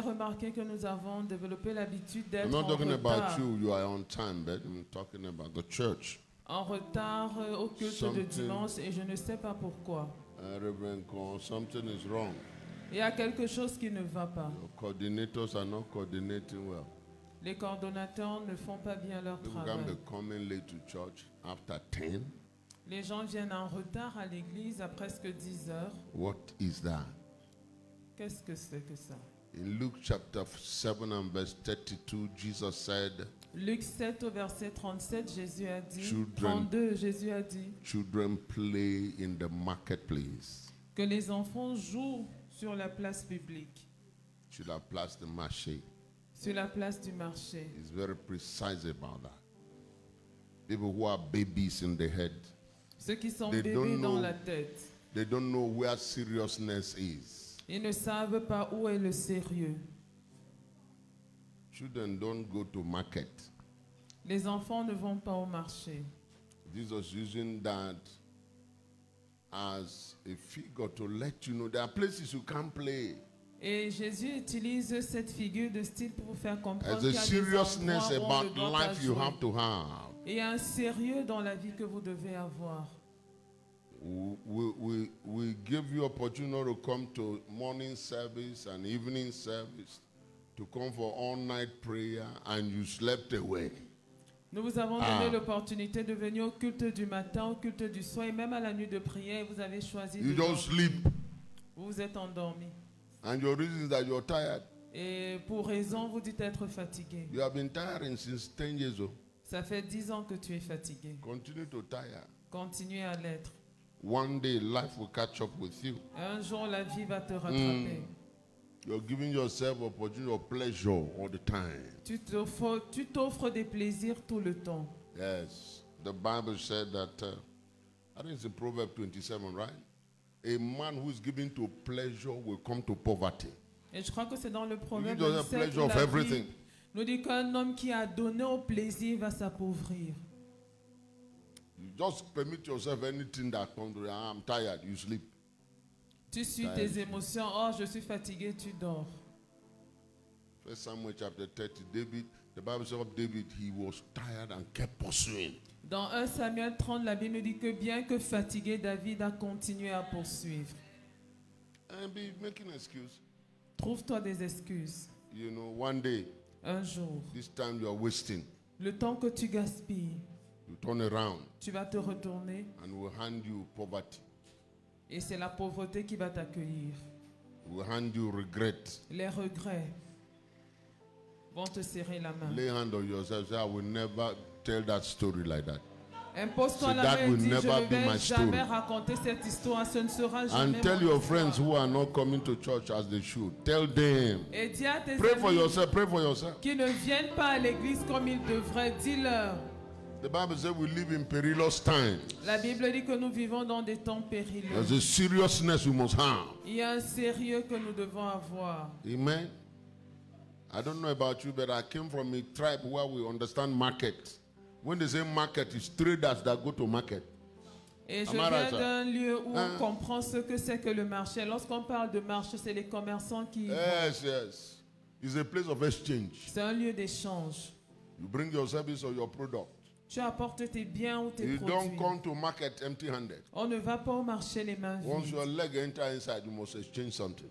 Remarquez que nous avons développé l'habitude d'être I'm not en talking retard. about you are on time, but I'm talking about the church. En retard au culte de dimanche et je ne sais pas pourquoi. Reverend Kon, something is wrong. Il y a quelque chose qui ne va pas. Your coordinators are not coordinating well. Les coordonnateurs ne font pas bien leur People travail. can be coming late to church after 10. Les gens viennent en retard à l'église à presque 10 heures. What is that? Qu'est-ce que c'est que ça? In Luke chapter 7 and verse 32, Jesus said, Luc 7 au verset 37, Jésus a dit, Children. 32, Jésus a dit children play in the marketplace. que les enfants jouent sur la place publique, Should have placed the marché. sur la place du marché. He's very precise about that. People who are babies in the head, Ceux qui sont They bébés don't dans know. la tête, they don't know where seriousness is. ils ne savent pas où est le sérieux. Children don't go to market. Les enfants ne vont pas au marché. Jesus using that as a figure to let you know there are places you can't play. Et Jésus utilise cette figure de style pour vous faire comprendre There's qu'il y a a des seriousness endroits où on ne about doit pas life you jouer. have to have. Et il y a un sérieux dans la vie que vous devez avoir. We give you opportunity to come to morning service and evening service, to come for all-night prayer, and you slept away. Nous vous avons donné l'opportunité de venir au culte du matin, au culte du soir et même à la nuit de prière. Et vous avez choisi de You just dormir. sleep, Vous vous êtes endormi. and your reason is that you're tired. Et pour raison, vous dites être fatigué. You have been tiring since 10 years old. Ça fait 10 ans que tu es fatigué. Continue to tire. Continue à l'être. One day, life will catch up with you. Un jour, la vie va te rattraper. You're giving yourself opportunity of pleasure all the time. Tu t'offres des plaisirs tout le temps. Yes. The Bible said that, I think it's in Proverbs 27, right? A man who is given to pleasure will come to poverty. Et je crois que c'est dans le Proverbe You need to have 27 pleasure où of la everything. Bible nous dit qu'un homme qui a donné au plaisir va s'appauvrir. You just permit yourself anything that comes to you. I'm tired, you sleep. Tu suis tes émotions. Oh, je suis fatigué, tu dors. First Samuel chapter 30, David, the Bible says of David, he was tired and kept pursuing. Dans 1 Samuel 30, la Bible nous dit que bien que fatigué, David a continué à poursuivre. And be making excuse. Trouve-toi des excuses. You know, one day, Un jour, this time you are wasting. le temps que tu gaspilles, You turn around tu vas te retourner and will hand you poverty. et c'est la pauvreté qui va t'accueillir. Will hand you regret. Les regrets vont te serrer la main. Lay hand on yourself. Say, I will never tell that story like that. Impose-toi So la that main et will dis, je never ne be my vais story. jamais raconter cette histoire, ce ne sera jamais And tell mon your histoire. friends who are not coming to church as they should. Tell them. Et dis à tes Pray for amis yourself. Pray for yourself. qui ne viennent pas à l'église comme ils devraient, dis-leur. The Bible says we live in perilous times. La Bible dit que nous vivons dans des temps périlleux. There's a seriousness we must have. Il y a un sérieux que nous devons avoir. Amen. I don't know about you, but I came from a tribe where we understand market. When they say market, it's traders that go to market. Et je Am I right, viens sir? d'un lieu où Hein? on comprend ce que c'est que le marché. Lorsqu'on parle de marché, c'est les commerçants qui... Yes, yes. It's a place of exchange. C'est un lieu d'échange. You bring your service or your product. Tu apportes tes biens ou tes You don't produits. come to market empty-handed. On ne va pas au marché les mains Once vides. your leg enter inside, you must exchange something.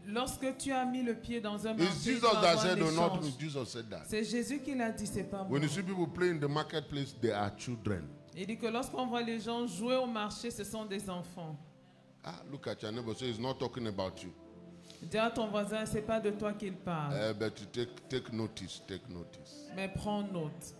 Lorsque tu as mis le pied dans un It's marché, tu Jesus dois that avoir said, or not l'échange. me. Jesus said that. C'est Jésus qui l'a dit, c'est pas moi. When you see people play in the marketplace, they are children. Il dit que lorsqu'on voit les gens jouer au marché, ce sont des enfants. Ah, look at your neighbor. Say he's not talking about you. Dis à ton voisin, c'est pas de toi qu'il parle. But you take notice. Take notice. Mais prends note.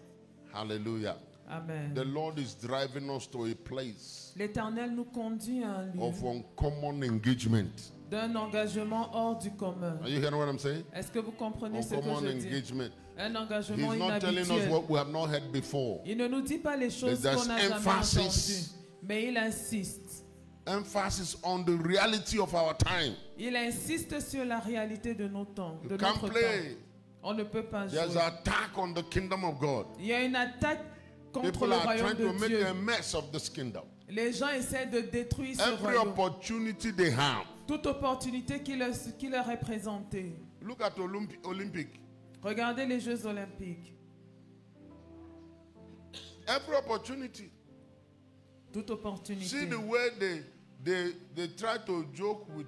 Hallelujah. Amen. The Lord is driving us to a place L'Éternel nous conduit à un lieu of uncommon engagement. d'un engagement hors du commun. Are you hearing what I'm saying? Est-ce que vous comprenez ce que Uncommon je dis? engagement. Un engagement He's not telling us inhabituel. what we have not heard before. Il ne nous dit pas les choses There's qu'on n'a jamais emphasis. entendues, mais il insiste. Emphasis on the reality of our time. Il insiste sur la réalité de nos temps, de You can't notre play. temps. On ne peut pas There's jouer. an attack on the kingdom of God. Il y a une attaque contre People le are royaume trying to de make Dieu. a mess of this kingdom. Les gens essaient de détruire ce Every royaume. opportunity they have, Toute opportunité qui leur est présentée, Look at Olympic. Regardez les Jeux olympiques. Every opportunity. Toute opportunité. See the way they try to joke with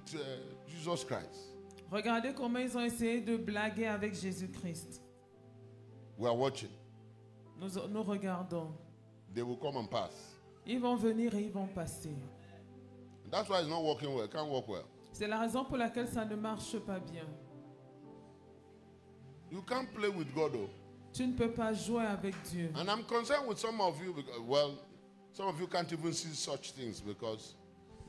Jesus Christ. Regardez comment ils ont essayé de blaguer avec Jésus-Christ. We are watching. Nous regardons. They will come and pass. Ils vont venir et ils vont passer. That's why it's not working well. It can't work well. C'est la raison pour laquelle ça ne marche pas bien. You can't play with God, though. Tu ne peux pas jouer avec Dieu. And I'm concerned with some of you because, well, some of you can't even see such things because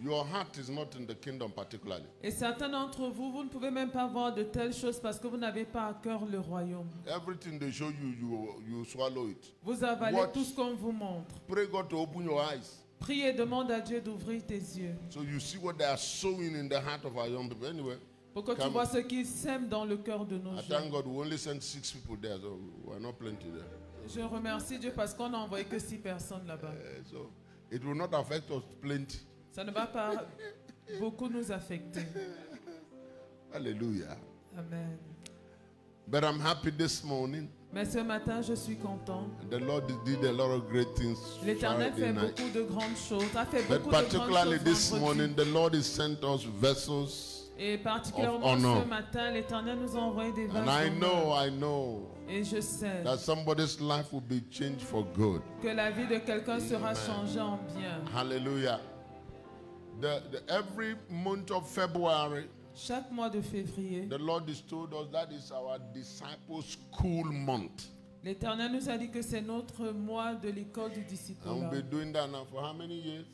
your heart is not in the kingdom particularly. Et certains d'entre vous, vous ne pouvez même pas voir de telles choses parce que vous n'avez pas à cœur le royaume. Everything they show you, you swallow it. Vous avalez Watch. tout ce qu'on vous montre. Pray God to open your eyes Prie et demande à Dieu d'ouvrir tes yeux so you see what they are sowing in the heart of our young people. Anyway, pour que tu vois ce qu'ils sèment dans le cœur de nos I jeunes. thank God we only sent 6 people there, so we're not plenty there. Je remercie Dieu parce qu'on n'a envoyé que 6 personnes là-bas. So it will not affect us plenty. Ça ne va pas beaucoup nous affecter. Hallelujah. Amen. But I'm happy this morning. Mais ce matin, je suis content. The Lord did a lot of great things L'Éternel Friday fait night. beaucoup de grandes choses. A fait But beaucoup de grandes particularly choses this vendredi. morning, the Lord has sent us vessels. Et of particulièrement honor. ce matin, l'Éternel nous a envoyé des vases And I d'honneur. know Et je sais that somebody's life will be changed for good. que la vie de quelqu'un sera changée en bien. Hallelujah. Every month of February, Chaque mois de février, the Lord has told us that is our disciple school month. l'Éternel nous a dit que c'est notre mois de l'école du And disciple. we'll be doing that now for how many years?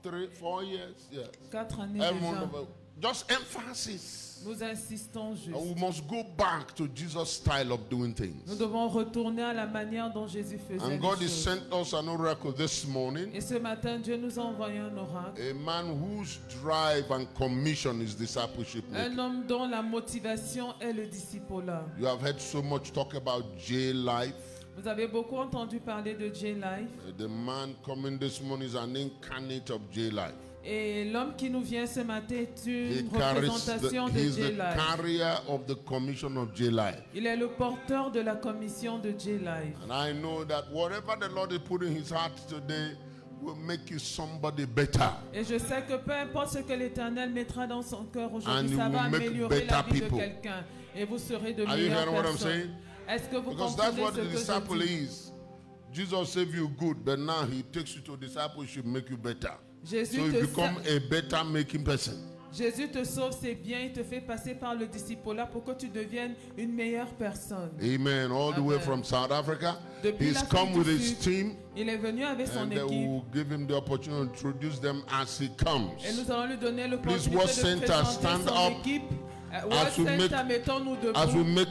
3, 4 years? Yes. 4 années Every déjà. month of just emphasis. Nous insistons juste. And we must go back to Jesus' style of doing things. Nous devons retourner à la manière dont Jésus faisait And les God has choses. sent us an oracle this morning. Et ce matin, Dieu nous a envoyé un oracle. A man whose drive and commission is discipleship Un making. homme dont la motivation est le disciple-là. You have heard so much talk about J Life. Vous avez beaucoup entendu parler de J-Life. The man coming this morning is an incarnate of J Life. Et l'homme qui nous vient ce matin est He une carries représentation de he's the J-Life. carrier of the commission of J Life. Il est le porteur de la commission de J-Life. And I know that whatever the Lord is putting in his heart today will make you somebody better. Et je sais que peu importe ce que l'Éternel mettra dans son cœur And aujourd'hui, you ça va will make améliorer la better vie people. de quelqu'un. Et vous serez de Are you meilleures hearing what I'm personnes. saying? Est-ce que vous Because that's comprenez what ce the que je disciple dis? is. Jesus saved you good, but now he takes you to discipleship, make you better. Jésus So you te become a better making person. Jésus te sauve, c'est bien, il te fait passer par le disciple-là pour que tu deviennes une meilleure personne. Amen. All the way Amen. from South Africa. Depuis He's l'Afrique come du with his Sud, team, il est venu avec son and they équipe will give him the opportunity to introduce them as he comes. et nous allons lui donner Please, l'opportunité World de Center, présenter stand son up équipe. as World we Center, make- mettons-nous As we debout make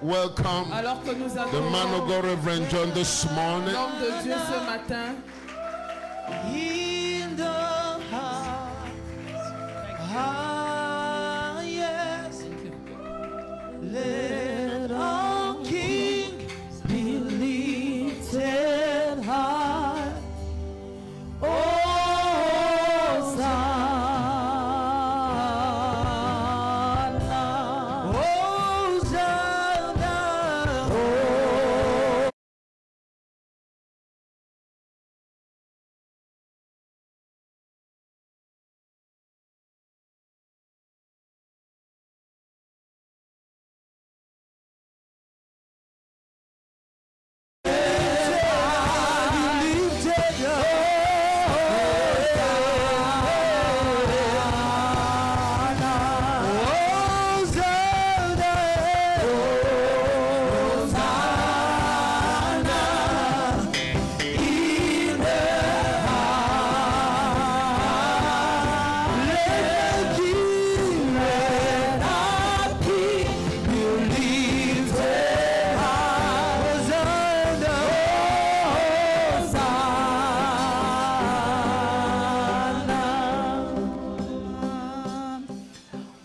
welcome alors que nous the man of accueillons God, Reverend John, this morning. l'homme de Dieu ce matin. In the highest, let our King be lifted high. Hosanna, Hosanna,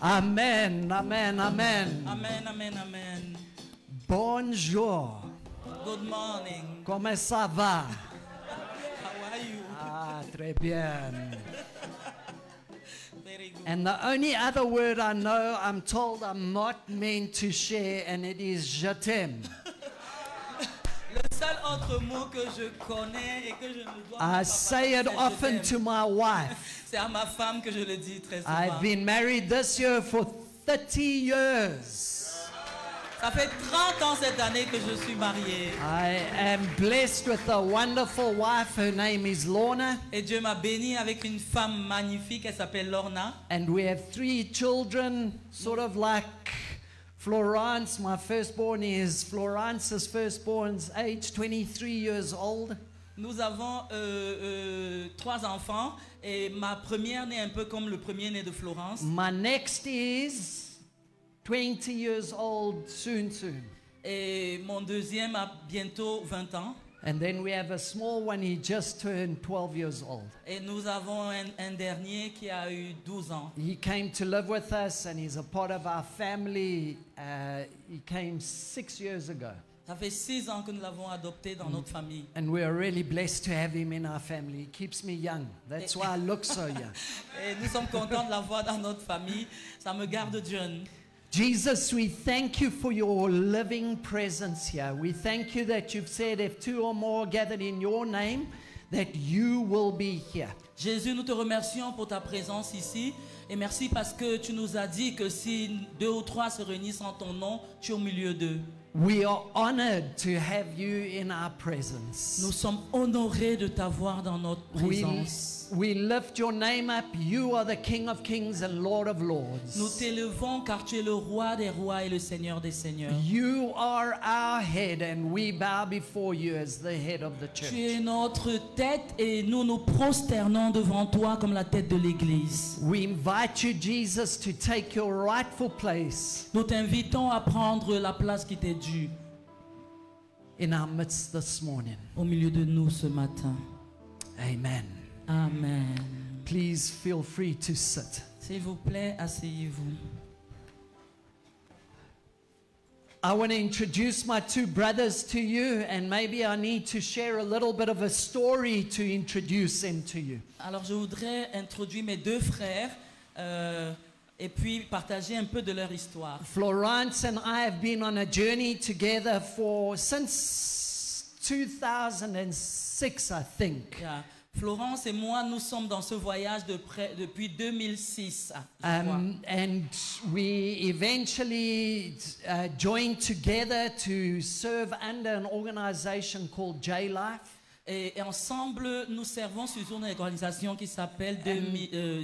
Amen, amen, amen. Amen, amen, amen. Bonjour. Good morning. Comment ça va? How are you? Ah, très bien. Very good. And the only other word I know, I'm told I'm not meant to share, and it is je t'aime. Le seul autre mot que je connais et que je ne dois I pas say it parler, often c'est je to my wife. C'est à ma femme que je le dis très souvent. I've been married this year for 30 years. Ça fait 30 ans cette année que je suis mariée. I am blessed with a wonderful wife. Her name is Lorna. Et Dieu m'a béni avec une femme magnifique, elle s'appelle Lorna. And we have 3 children, sort of like Florence. My firstborn is Florence's firstborn's age, 23 years old. Nous avons 3 enfants et ma première née un peu comme le premier-né de Florence. My next is 20 years old, soon. Et mon deuxième a bientôt 20 ans. And then we have a small one, he just turned 12 years old. Et nous avons un dernier qui a eu 12 ans. He came to live with us and he's a part of our family. He came 6 years ago. Ça fait 6 ans que nous l'avons adopté dans notre famille. And we are really blessed to have him in our family. He keeps me young. That's why I look so young. Et nous sommes contents de l'avoir dans notre famille. Ça me garde jeune. Jesus, we thank you for your living presence here. We thank you that you've said if 2 or more gathered in your name, that you will be here. Jésus, nous te remercions pour ta présence ici. Et merci parce que tu nous as dit que si 2 ou 3 se réunissent en ton nom, tu es au milieu d'eux. We are honored to have you in our presence. Nous sommes honorés de t'avoir dans notre présence. We lift your name up. You are the King of Kings and Lord of Lords. Nous t'élevons car tu es le roi des rois et le seigneur des seigneurs. You are our head and we bow before you as the head of the Tu church. es notre tête et nous nous prosternons devant toi comme la tête de l'Église. We invite you, Jesus, to take your rightful place Nous t'invitons à prendre la place qui t'est due in our midst this morning. au milieu de nous ce matin. Amen. Amen. Please feel free to sit. S'il vous plaît, asseyez-vous. I want to introduce my 2 brothers to you, and maybe I need to share a little bit of a story to introduce them to you. Alors je voudrais introduire mes 2 frères et puis partager un peu de leur histoire. Florence and I have been on a journey together since 2006, I think. Yeah. Florence et moi, nous sommes dans ce voyage depuis 2006. je crois. And we eventually joined together to serve under an organization called J-Life. Et ensemble, nous servons sur une organisation qui s'appelle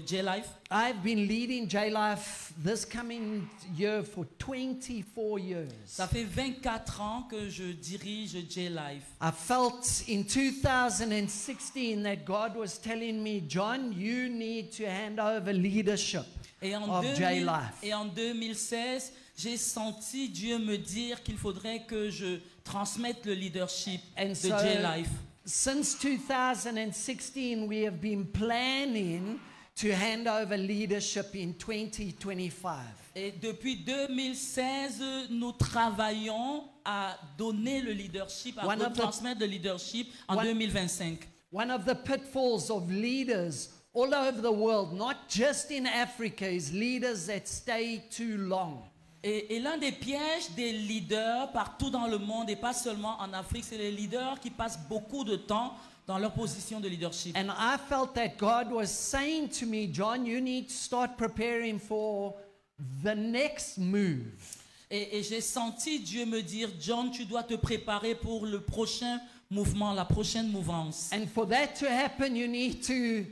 J-Life. I've been leading J-Life this coming year for 24 years. Ça fait 24 ans que je dirige J-Life. I felt in 2016 that God was telling me, John, you need to hand over leadership of J-Life. Et en 2016, j'ai senti Dieu me dire qu'il faudrait que je transmette le leadership de J-Life. Since 2016, we have been planning to hand over leadership in 2025. Et depuis 2016, nous travaillons à donner le leadership, à transmettre le leadership en 2025. One of the pitfalls of leaders all over the world, not just in Africa, is leaders that stay too long. Et l'un des pièges des leaders partout dans le monde, et pas seulement en Afrique, c'est les leaders qui passent beaucoup de temps dans leur position de leadership. And I felt that God was saying to me, John, you need to start preparing for the next move. Et j'ai senti Dieu me dire, John, tu dois te préparer pour le prochain mouvement, la prochaine mouvance. And for that to happen, you need to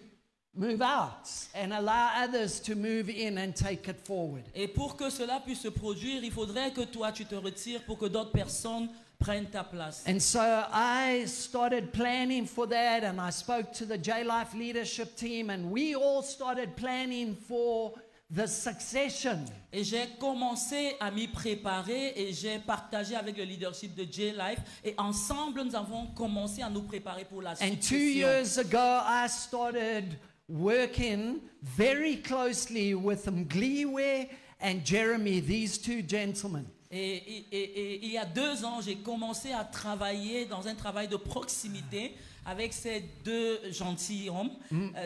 move out and allow others to move in and take it forward. Et pour que cela puisse se produire, il faudrait que toi tu te retires pour que d'autres personnes prennent ta place. And so I started planning for that, and I spoke to the J-Life leadership team, and we all started planning for the succession. Et j'ai commencé à m'y préparer et j'ai partagé avec le leadership de J-Life et ensemble nous avons commencé à nous préparer pour la And 2 succession. years ago, I started working very closely with Mgliwe and Jeremy, these two gentlemen. Et il y a 2 ans, j'ai commencé à travailler dans un travail de proximité avec ces 2 gentilshommes,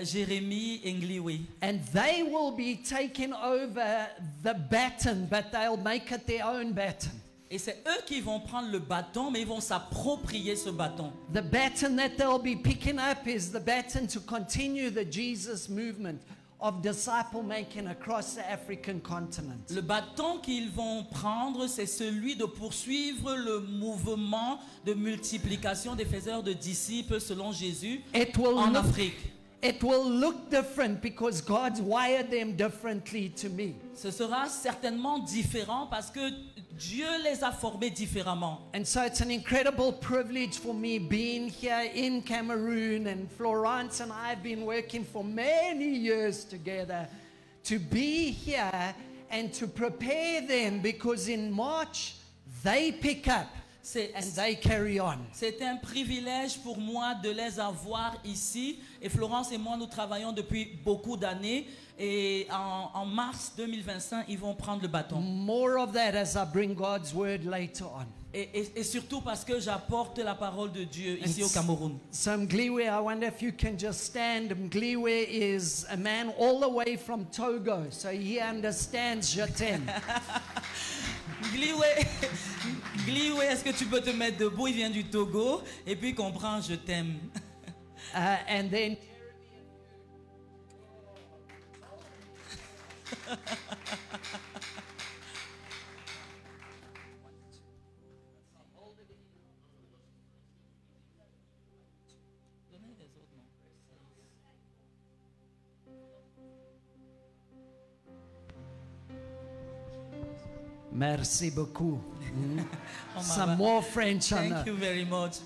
Jérémy et Ngliwe. And they will be taking over the baton, but they'll make it their own baton. Et c'est eux qui vont prendre le bâton, mais ils vont s'approprier ce bâton. The baton that they'll be picking up is the baton to continue the Jesus movement of disciple making across the African continent. Le bâton qu'ils vont prendre, c'est celui de poursuivre le mouvement de multiplication des faiseurs de disciples selon Jésus en Afrique. It will look different because God's wired them differently to me. Ce sera certainement différent parce que Dieu les a formés différemment. And so it's an incredible privilege for me being here in Cameroon, and Florence and I have been working for many years together to be here and to prepare them, because in March they pick up and they carry on. C'est un privilège pour moi de les avoir ici. Et Florence et moi, nous travaillons depuis beaucoup d'années. Et en mars 2025, ils vont prendre le bâton. More of that as I bring God's word later on. Et surtout parce que j'apporte la parole de Dieu ici au Cameroun. So Mgliwe, I wonder if you can just stand. Mgliwe is a man all the way from Togo, so he understands Je t'aime. Ngliwe, est-ce que tu peux te mettre debout? Il vient du Togo et puis comprend Je t'aime. And then merci beaucoup. Some more French on Thank that. you very much.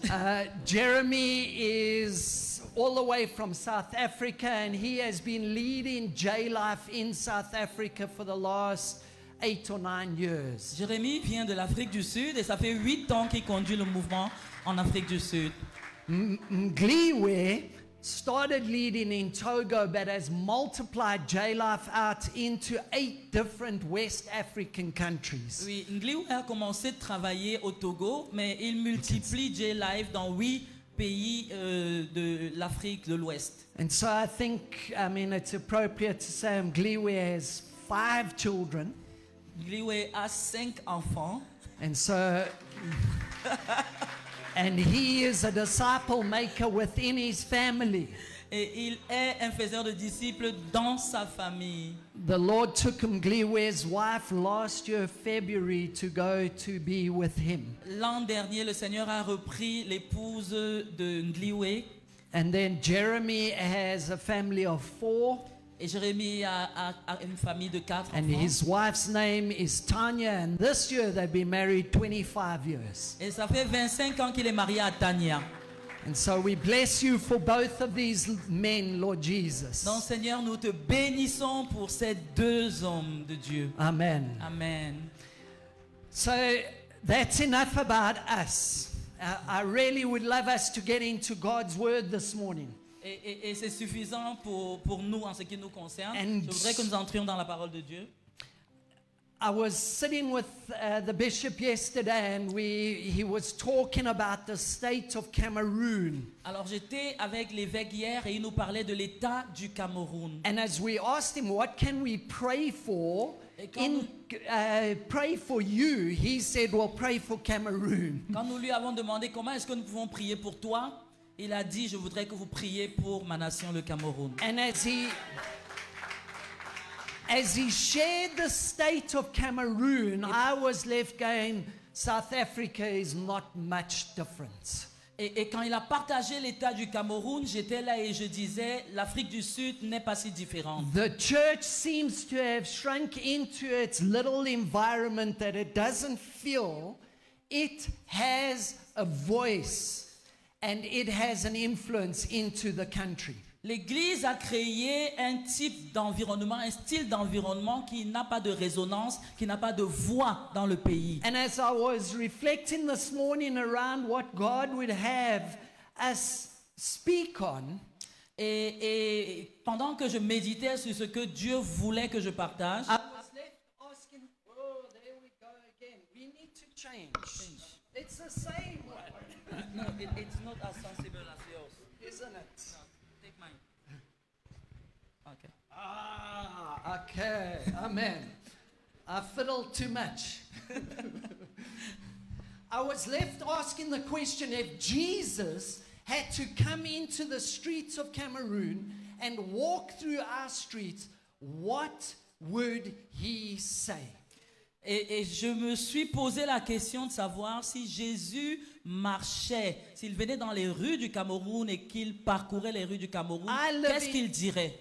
Jeremy is all the way from South Africa, and he has been leading J-Life in South Africa for the last 8 or 9 years. Jérémy vient de l'Afrique du Sud et ça fait 8 ans qu'il conduit le mouvement en Afrique du Sud. Mgliwe started leading in Togo, but has multiplied J-Life out into 8 different West African countries. Oui, Ngliwe a commencé de travailler au Togo, mais il multiplie J-Life dans 8 pays de l'Afrique de l'Ouest. And so I think, it's appropriate to say Mgliwe has 5 children. Ngliwe a 5 enfants. And so, and he is a disciple maker within his family. Et il est un faiseur de disciples dans sa famille. The Lord took Mgliwe's wife last year, February, to go to be with him. L'an dernier, le Seigneur a repris l'épouse de Ngliwe. And then Jeremy has a family of 4. Et Jérémy a une famille de 4 And enfants. his wife's name is Tanya, and this year they've been married 25 years. Et ça fait 25 ans qu'il est marié à Tania. And so we bless you for both of these men, Lord Jesus. Donc Seigneur, nous te bénissons pour ces 2 hommes de Dieu. Amen. Amen. So that's enough about us. I really would love us to get into God's word this morning. Et c'est suffisant pour nous en ce qui nous concerne. And Je voudrais que nous entrions dans la parole de Dieu. I was sitting with the bishop yesterday, and he was talking about the state of Cameroon. Alors j'étais avec l'évêque hier et il nous parlait de l'état du Cameroun. And as we asked him, what can we pray for? Pray for you. He said, well, pray for Cameroon. Quand nous lui avons demandé comment est-ce que nous pouvons prier pour toi, il a dit, je voudrais que vous priez pour ma nation, le Cameroun. And as he shared the state of Cameroon, I was left going, South Africa is not much different. Et quand il a partagé l'état du Cameroun, j'étais là et je disais, l'Afrique du Sud n'est pas si différente. The church seems to have shrunk into its little environment that it doesn't feel it has a voice and it has an influence into the country. L'Église a créé un type d'environnement, un style d'environnement qui n'a pas de résonance, qui n'a pas de voix dans le pays. And as I was reflecting this morning around what God would have us speak on, Et pendant que je méditais sur ce que Dieu voulait que je partage, I was left change? It's the same one, No, it's not as sensible as yours. isn't it? No, take mine. Okay. Ah, okay. Amen. I fiddled too much. I was left asking the question, if Jesus had to come into the streets of Cameroon and walk through our streets, what would he say? Et je me suis posé la question de savoir si Jésus marchait, s'il venait dans les rues du Cameroun et qu'il parcourait les rues du Cameroun, qu'est-ce qu'il dirait?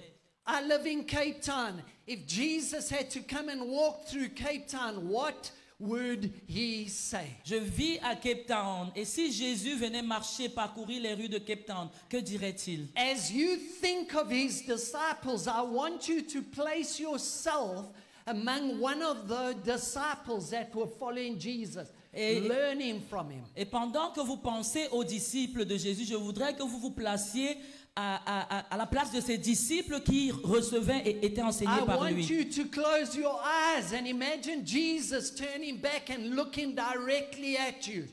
I live in Cape Town. If Jesus had to come and walk through Cape Town, what would he say? Je vis à Cape Town et si Jésus venait marcher, parcourir les rues de Cape Town, que dirait-il? As you think of his disciples, I want you to place yourself among one of the disciples that were following Jesus, learning from him. Et pendant que vous pensez aux disciples de Jésus, je voudrais que vous vous placiez à la place de ces disciples qui recevaient et étaient enseignés I par want lui. you to close your eyes and imagine Jesus turning back and looking directly at you.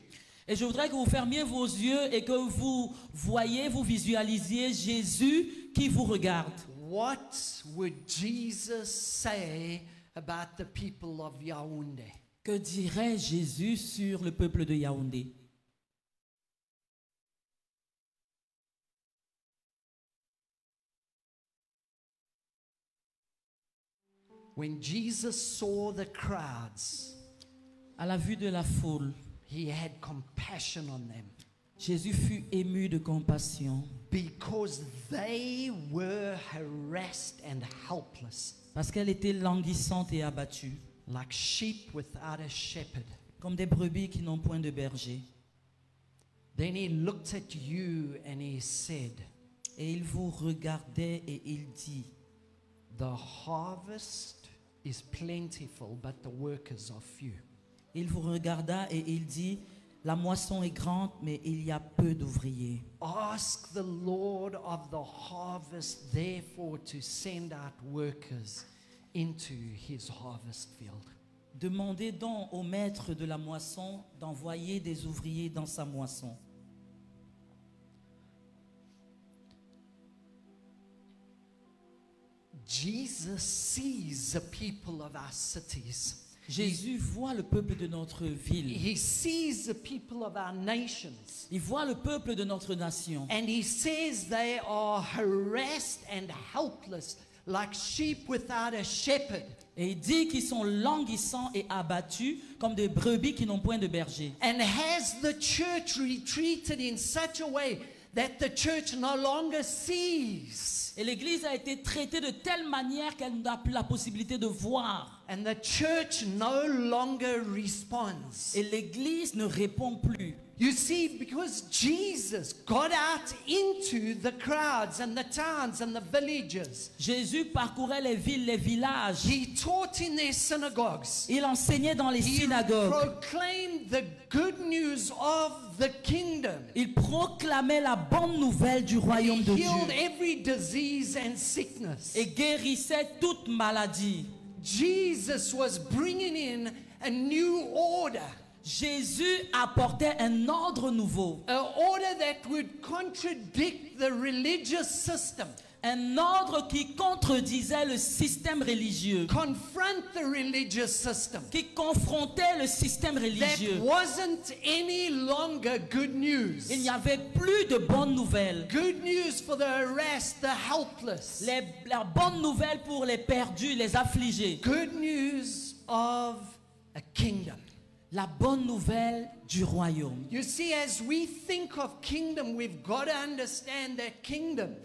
Et je voudrais que vous fermiez vos yeux et que vous voyez, vous visualisiez Jésus qui vous regarde. What would Jesus say about the people of Yaoundé? Que dirait Jésus sur le peuple de Yaoundé? When Jesus saw the crowds, À la vue de la foule, he had compassion on them Jésus fut ému de compassion because they were harassed and helpless, parce qu'elle était languissante et abattue, like sheep without a shepherd. comme des brebis qui n'ont point de berger. Then he looked at you and he said, Et il vous regardait et il dit, the harvest is plentiful, but the workers are few. il vous regarda et il dit, la moisson est grande, mais il y a peu d'ouvriers. Ask the Lord of the harvest, therefore, to send out workers into his harvest field. Demandez donc au maître de la moisson d'envoyer des ouvriers dans sa moisson. Jesus sees the people of our cities. Jésus voit le peuple de notre ville. He sees the people of our nations. Il voit le peuple de notre nation. And he says they are harassed and helpless, like sheep without a shepherd. Et il dit qu'ils sont languissants et abattus comme des brebis qui n'ont point de berger. And has the church retreated in such a way that the church no longer sees? Et l'Église a été traitée de telle manière qu'elle n'a plus la possibilité de voir. And the church no longer responds. Et l'Église ne répond plus. You see, because Jesus got out into the crowds and the towns and the villages. Jésus parcourait les villes, les villages. He taught in their synagogues. Il enseignait dans les He synagogues. proclaimed the good news of the kingdom. Il proclamait la bonne nouvelle du royaume He de healed Dieu. every disease and sickness. Et guérissait toute maladie. Jesus was bringing in a new order. Jésus apportait un ordre nouveau. An order that would contradict the religious system. Un ordre qui contredisait le système religieux. Confront the religious system. Qui confrontait le système That religieux. wasn't any longer good news. Il n'y avait plus de bonnes nouvelles. Good news for the harassed, the helpless. La bonne nouvelle pour les perdus, les affligés. Good news of a kingdom. La bonne nouvelle du royaume. You see, as we think of kingdom, we've got to understand that kingdom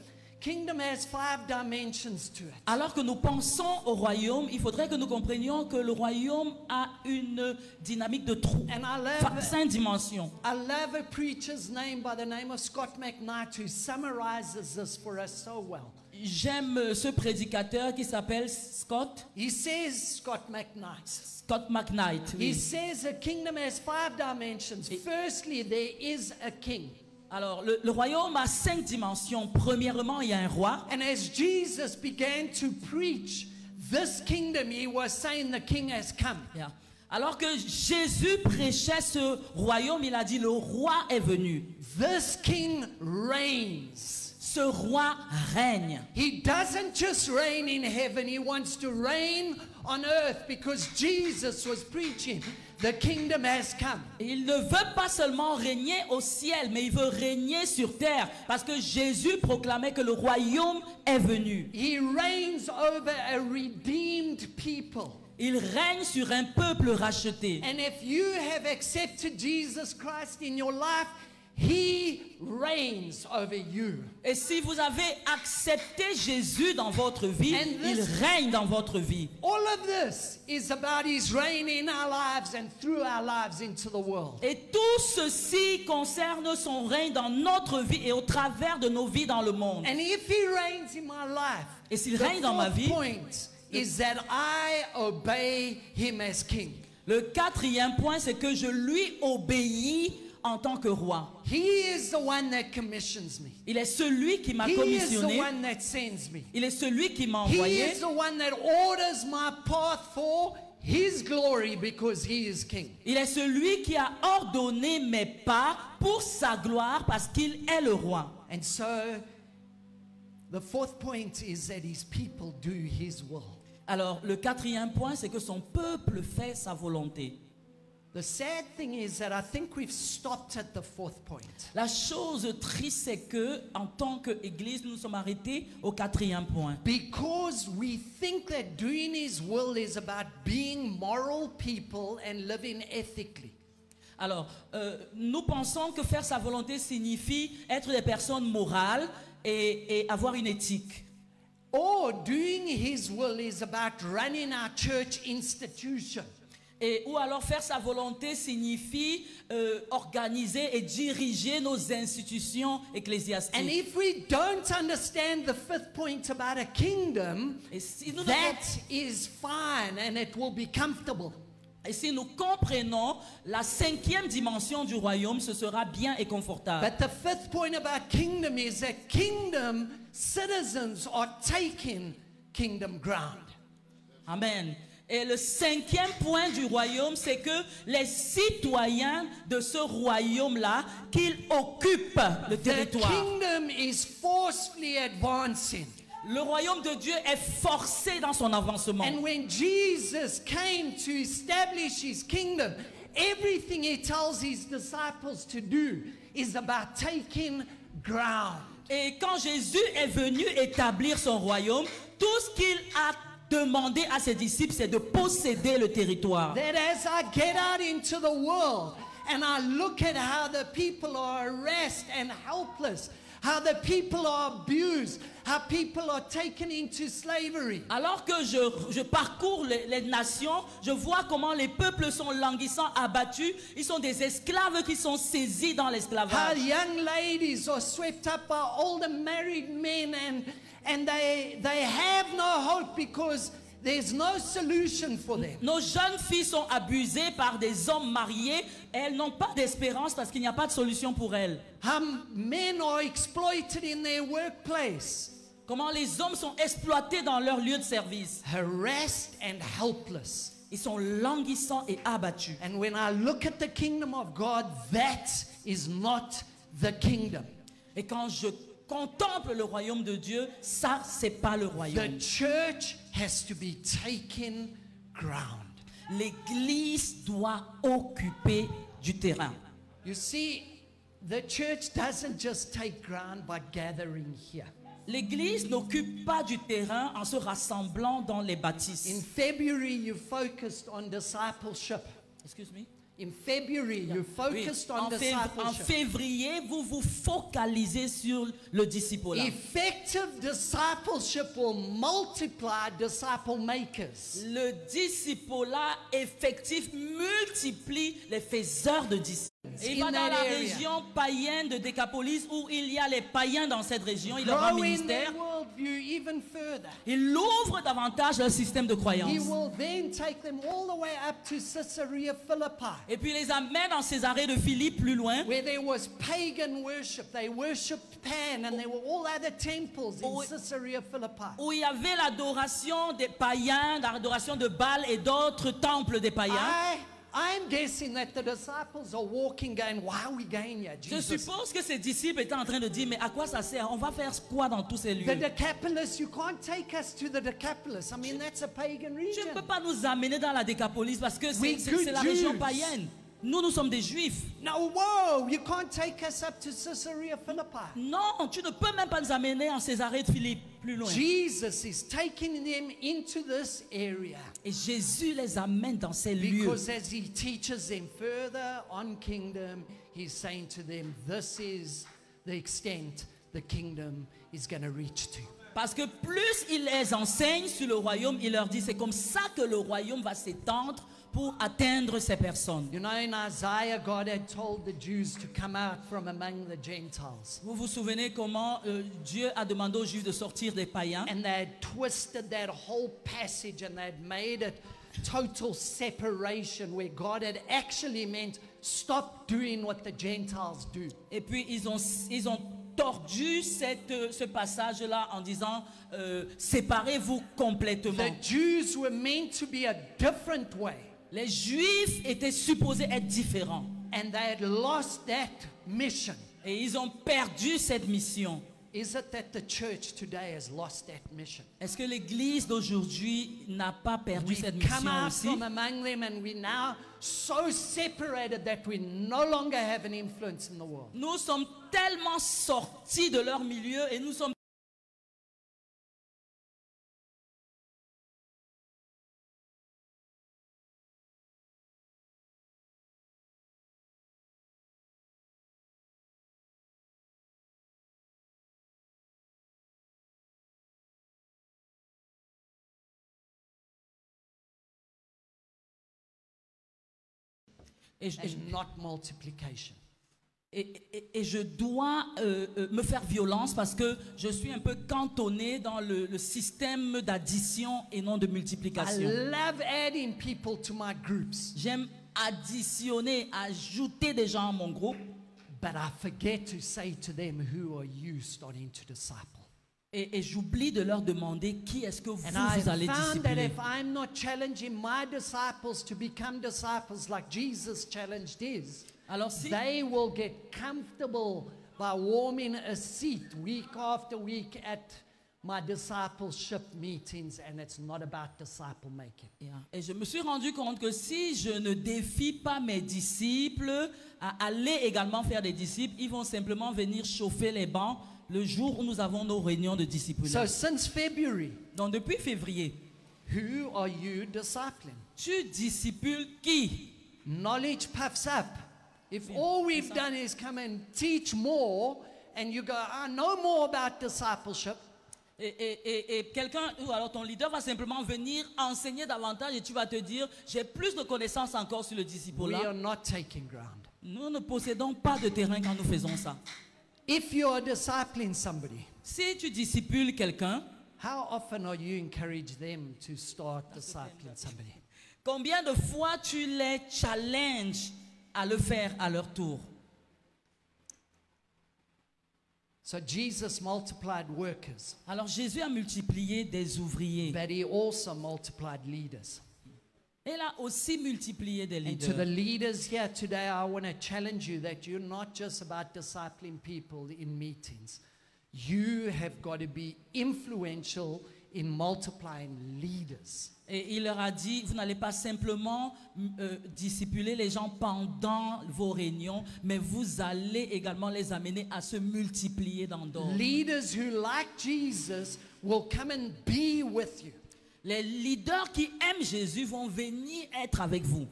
has 5 dimensions to it. Alors que nous pensons au royaume, il faudrait que nous comprenions que le royaume a une dynamique de And I love 5 dimensions. I love a preacher's name by the name of Scott McKnight who summarizes this for us so well. J'aime ce prédicateur qui s'appelle Scott He says, Scott McKnight. He Oui. says a kingdom has 5 dimensions. Firstly, there is a king. Alors, le royaume a 5 dimensions. Premièrement, il y a un roi. And as Jesus began to preach this kingdom, he was saying the king has come. Yeah. Alors que Jésus prêchait ce royaume, il a dit, le roi est venu. This king reigns. Ce roi règne. He doesn't just reign in heaven, he wants to reign on earth because Jesus was preaching. The kingdom has come. Il ne veut pas seulement régner au ciel, mais il veut régner sur terre. Parce que Jésus proclamait que le royaume est venu. He reigns over a redeemed people. Il règne sur un peuple racheté. And if you have accepted Jesus Christ in your life, He reigns over you. Et si vous avez accepté Jésus dans votre vie, il règne dans votre vie. All of this is about His reign in our lives and through our lives into the world. Et tout ceci concerne son règne dans notre vie et au travers de nos vies dans le monde. And if He reigns in my life, Et s'il the règne dans ma fourth vie, point is that I obey Him as King. le quatrième point, c'est que je lui obéis en tant que roi. He is the one that commissions me. Il est celui qui m'a He is the commissionné. one that sends me. Il est celui qui m'a He envoyé. is the one that orders my path for His glory because He is King. Il est celui qui a ordonné mes pas pour sa gloire parce qu'il est le roi. And so, the fourth point is that His people do His will. Alors, le quatrième point, c'est que son peuple fait sa volonté. The sad thing is that I think we've stopped at the fourth point. La chose triste, c'est que, en tant qu'Église, nous nous sommes arrêtés au quatrième point. Because we think that doing His will is about being moral people and living ethically. Alors, nous pensons que faire sa volonté signifie être des personnes morales et avoir une éthique. Or doing His will is about running our church institution. Ou alors faire sa volonté signifie organiser et diriger nos institutions And ecclésiastiques. if we don't understand the fifth point about a kingdom, Et si nous, that is fine and it will be comfortable. et si nous comprenons la cinquième dimension du royaume, ce sera bien et confortable. But the fifth point about kingdom is that kingdom citizens are taking kingdom ground. Amen. Et le cinquième point du royaume, c'est que les citoyens de ce royaume-là, qu'ils occupent le The territoire. kingdom is forcefully advancing. Le royaume de Dieu est forcé dans son avancement. And when Jesus came to establish His kingdom, everything He tells His disciples to do is about taking ground. Et quand Jésus est venu établir son royaume, tout ce qu'il a demandé à ses disciples, c'est de posséder le territoire. That as I get out into the world and I look at how the people are harassed and helpless, how the people are abused, how people are taken into slavery. Alors que je parcours les nations, je vois comment les peuples sont languissants, abattus. Ils sont des esclaves qui sont saisis dans How l'esclavage. young ladies are swept up by older married men and they have no hope because there's no solution for them. Nos jeunes filles sont abusées par des hommes mariés. Elles n'ont pas d'espérance parce qu'il n'y a pas de solution pour elles. How men are exploited in their workplace, Comment les hommes sont exploités dans leur lieu de service. harassed and helpless. Ils sont languissants et abattus. And when I look at the kingdom of God, that is not the kingdom. Et quand je contemple le royaume de Dieu, ça, c'est pas le The royaume. church has to be taking ground. L'Église doit occuper du terrain. You see, the church doesn't just take ground by gathering here. L'Église n'occupe pas du terrain en se rassemblant dans les In bâtisses. February, you focused on discipleship. Excuse me. In February, you Oui. focused on En discipleship. février, vous vous focalisez sur le disciple. Effective discipleship will multiply disciple makers. Le disciple effectif multiplie les faiseurs de disciples. Et il va in dans that la area, région païenne de Décapolis où il y a les païens dans cette région. Il leur rend growing ministère. their worldview even further. Il ouvre davantage leur système de croyance. He will then take them all the way up to Caesarea Philippi, Et puis il les amène dans Césarée de Philippe plus loin. where there was pagan worship. They worshipped Pan, and there were all other temples in Oui. Caesarea Philippi. Où il y avait l'adoration des païens, l'adoration de Baal et d'autres temples des païens. I'm guessing that the disciples are walking, going, "Why are we going here, Je Jesus?" suppose que ses disciples étaient en train de dire, mais à quoi ça sert? On va faire quoi dans tous ces lieux? The Decapolis, you can't take us to the Decapolis. I mean, that's a pagan Tu region. ne peux pas nous amener dans la Décapolis parce que We c'est good la région Jews. païenne. Nous sommes des juifs. No, whoa, you can't take us up to Caesarea Philippi. Non, tu ne peux même pas nous amener en Césarée de Philippe plus loin. Jesus is taking them into this area Et Jésus les amène dans ces lieux. because as he teaches them further on kingdom, he's saying to them, this is the extent the kingdom is going to reach to. Parce que plus il les enseigne sur le royaume, il leur dit, c'est comme ça que le royaume va s'étendre pour atteindre ces personnes. You know, in Isaiah, God had told the Jews to come out from among the Gentiles. Vous vous souvenez comment Dieu a demandé aux Juifs de sortir des païens? And they had twisted that whole passage and they had made it total separation where God had actually meant stop doing what the Gentiles do. Et puis ils ont tordu ce passage-là en disant séparez-vous complètement. The Jews were meant to be a different way, Les Juifs étaient supposés être différents and they had lost that mission. et ils ont perdu cette mission. Is it that the church today has lost that mission? Est-ce que l'Église d'aujourd'hui n'a pas perdu We've cette come mission out aussi? from among them and we're now so separated that we no longer have an influence in the world. Nous sommes tellement sortis de leur milieu et nous sommes And not multiplication. Et je dois me faire violence parce que je suis un peu cantonné dans le système d'addition et non de I multiplication. love adding people to my groups, J'aime additionner, ajouter des gens à mon groupe but I forget to say to them, who are you starting to disciple? et j'oublie de leur demander qui est-ce que vous, And I vous allez found that discipuler. if I'm not challenging my disciples to become disciples like Jesus challenged his, Alors si, they will get comfortable by warming a seat week after week at my discipleship meetings, and it's not about disciple making. et je me suis rendu compte que si je ne défie pas mes disciples à aller également faire des disciples, ils vont simplement venir chauffer les bancs le jour où nous avons nos réunions de So discipulage. since February, Donc depuis février, who are you discipling? tu discipules qui? Knowledge puffs up. If all we've done is come and teach more, and you go, I know more about discipleship, Et quelqu'un, ou alors ton leader va simplement venir enseigner davantage et tu vas te dire, j'ai plus de connaissances encore sur le we discipulat. are not taking ground. Nous ne possédons pas de terrain quand nous faisons ça. If you are discipling somebody, Si tu discipules quelqu'un, how often are you encourage them to start discipling somebody? combien de fois tu les challenges à le faire à leur tour? So Jesus multiplied workers, Alors Jésus a multiplié des ouvriers. but he also multiplied leaders. Il a aussi multiplié des And to the leaders. leaders here today, I want to challenge you that you're not just about discipling people in meetings. You have got to be influential in multiplying leaders. Et il leur a dit, vous n'allez pas simplement discipuler les gens pendant vos réunions, mais vous allez également les amener à se multiplier dans d'autres. Leaders who, like Jesus, will come and be with you. Les leaders qui aiment Jésus vont venir être avec vous.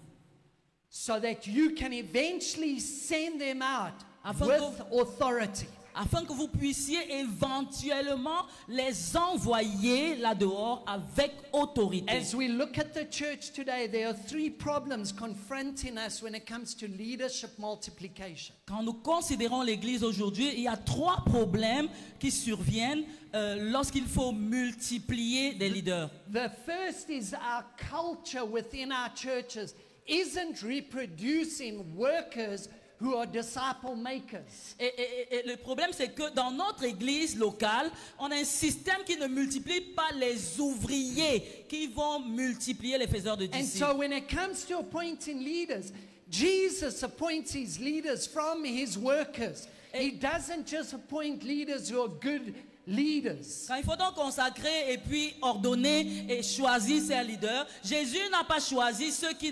So that you can eventually send them out Afin with authority. afin que vous puissiez éventuellement les envoyer là-dehors avec autorité. As we look at the church today, there are 3 problems confronting us when it comes to leadership multiplication. Quand nous considérons l'Église aujourd'hui, il y a 3 problèmes qui surviennent lorsqu'il faut multiplier des leaders. The first is our culture within our churches isn't reproducing workers who are disciple makers. Et le problème, c'est que dans notre église locale, on a un système qui ne multiplie pas les ouvriers qui vont multiplier les faiseurs de And disciples. so when it comes to appointing leaders, Jesus appoints his leaders from his workers. He doesn't just appoint leaders who are good leaders. Quand il faut donc consacrer et puis ordonner et choisir ses leaders, Jésus n'a pas choisi ceux qui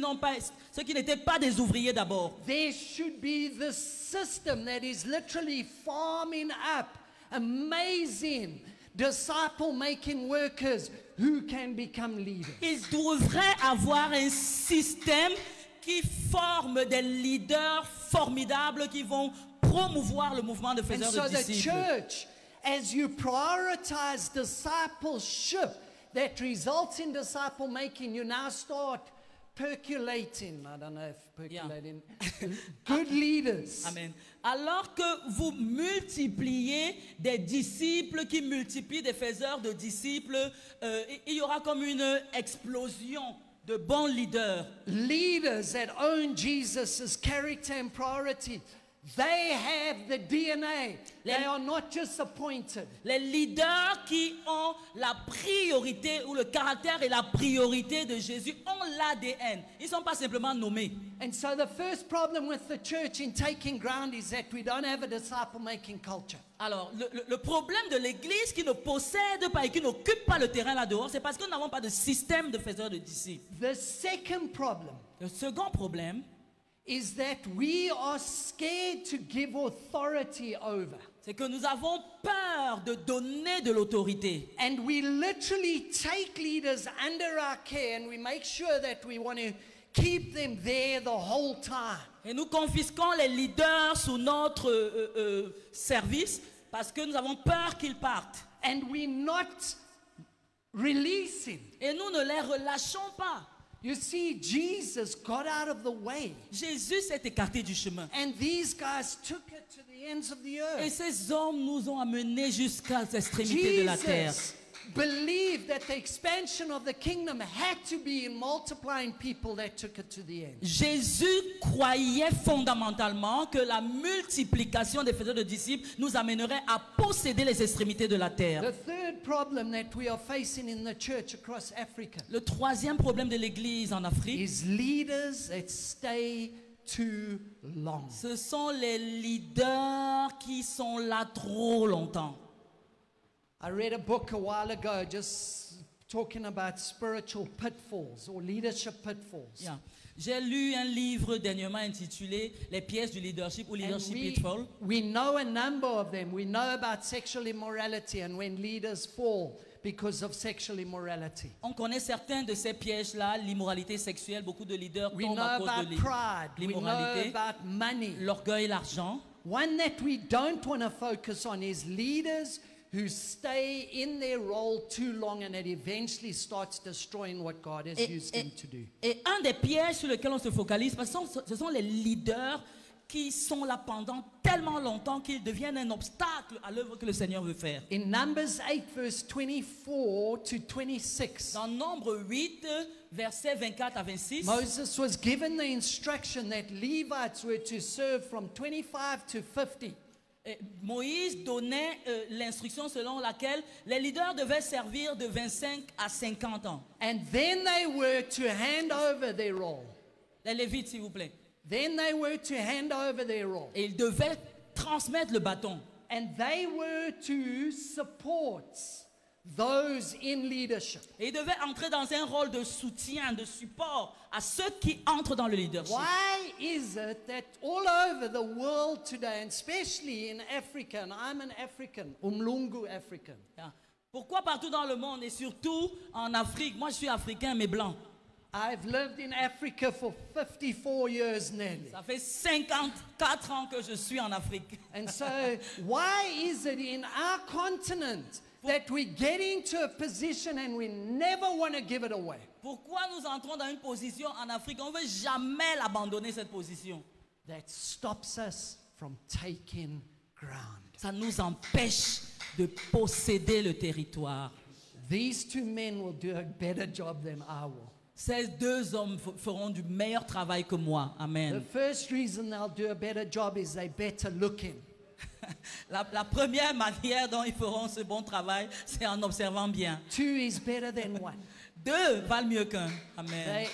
n'étaient pas des ouvriers d'abord. There should be this system that is literally farming up amazing disciple-making workers who can become leaders. Il devrait avoir un système qui forme des leaders formidables qui vont promouvoir le mouvement de And faiseurs so de the disciples. church, as you prioritize discipleship that results in disciple making, you now start percolating. I don't know if percolating. Good leaders. Amen. Alors que vous multipliez des disciples qui multiplient des faiseurs de disciples, il y aura comme une explosion de bons leaders. Leaders that own Jesus' character and priority. They have the DNA. They are not just appointed. Les leaders qui ont la priorité ou le caractère et la priorité de Jésus ont l'ADN. Ils ne sont pas simplement nommés. And so the first problem with the church in taking ground is that we don't have a disciple-making culture. Alors, le problème de l'Église qui ne possède pas et qui n'occupe pas le terrain là-dehors, c'est parce que nous n'avons pas de système de faiseurs de disciples. The second problem Le second problème, is that we are scared to give authority over. c'est que nous avons peur de donner de l'autorité. And we literally take leaders under our care and we make sure that we want to keep them there the whole time. Et nous confisquons les leaders sous notre service parce que nous avons peur qu'ils partent. And we're not releasing. Et nous ne les relâchons pas. You see, Jesus got out of the way. Jésus s'est écarté du chemin. And these guys took it to the ends of the Et earth. ces hommes nous ont amenés jusqu'à l'extrémité de la terre. Jesus believed that the expansion of the kingdom had to be in multiplying people that took it to the end. Jésus croyait fondamentalement que la multiplication des faiseurs de disciples nous amènerait à posséder les extrémités de la terre. The third problem that we are facing in the church across Africa Le troisième problème de l'Église en Afrique, is leaders that stay too long. ce sont les leaders qui sont là trop longtemps. I read a book a while ago just talking about spiritual pitfalls or leadership pitfalls. Yeah. J'ai lu un livre dernièrement intitulé Les pièges du leadership ou And Leadership Pitfall. we know a number of them. We know about sexual immorality and when leaders fall because of sexual immorality. On connaît certains de ces pièges-là, l'immoralité sexuelle, beaucoup de leaders We tombent know à cause about de pride. We know l'immoralité, about money. l'orgueil, l'argent. One that we don't want to focus on is leaders who stay in their role too long and it eventually starts destroying what God has used them to do. Et un des pièges sur lesquels on se focalise, parce que ce sont les leaders qui sont là pendant tellement longtemps qu'ils deviennent un obstacle à l'œuvre que le Seigneur veut faire. In Numbers 8 verse 24 to 26, Dans Nombre 8, versets 24 à 26, Moses was given the instruction that Levites were to serve from 25 to 50. Moïse donnait l'instruction selon laquelle les leaders devaient servir de 25 à 50 ans. And then they were to hand over their role. Les Lévites, s'il vous plaît. Then they were to hand over their role. Et ils devaient transmettre le bâton. And they were to support those in leadership. Et ils devaient entrer dans un rôle de soutien, de support à ceux qui entrent dans le leadership. Why is it that all over the world today, and especially in Africa, and I'm an African, Umlungu African, Pourquoi partout dans le monde et surtout en Afrique, moi je suis africain mais blanc. I've lived in Africa for 54 years nearly. Ça fait 54 ans que je suis en Afrique. And so, why is it in our continent that we get into a position and we never want to give it away? Pourquoi nous entrons dans une position en Afrique? On ne veut jamais l'abandonner, cette position. That stops us from taking ground. Ça nous empêche de posséder le territoire. These two men will do a better job than I will. Ces deux hommes feront du meilleur travail que moi. The Amen. first reason they'll do a better job is they're better looking. La première manière dont ils feront ce bon travail, c'est en observant bien. Two is better than one. Deux valent mieux qu'un. Amen.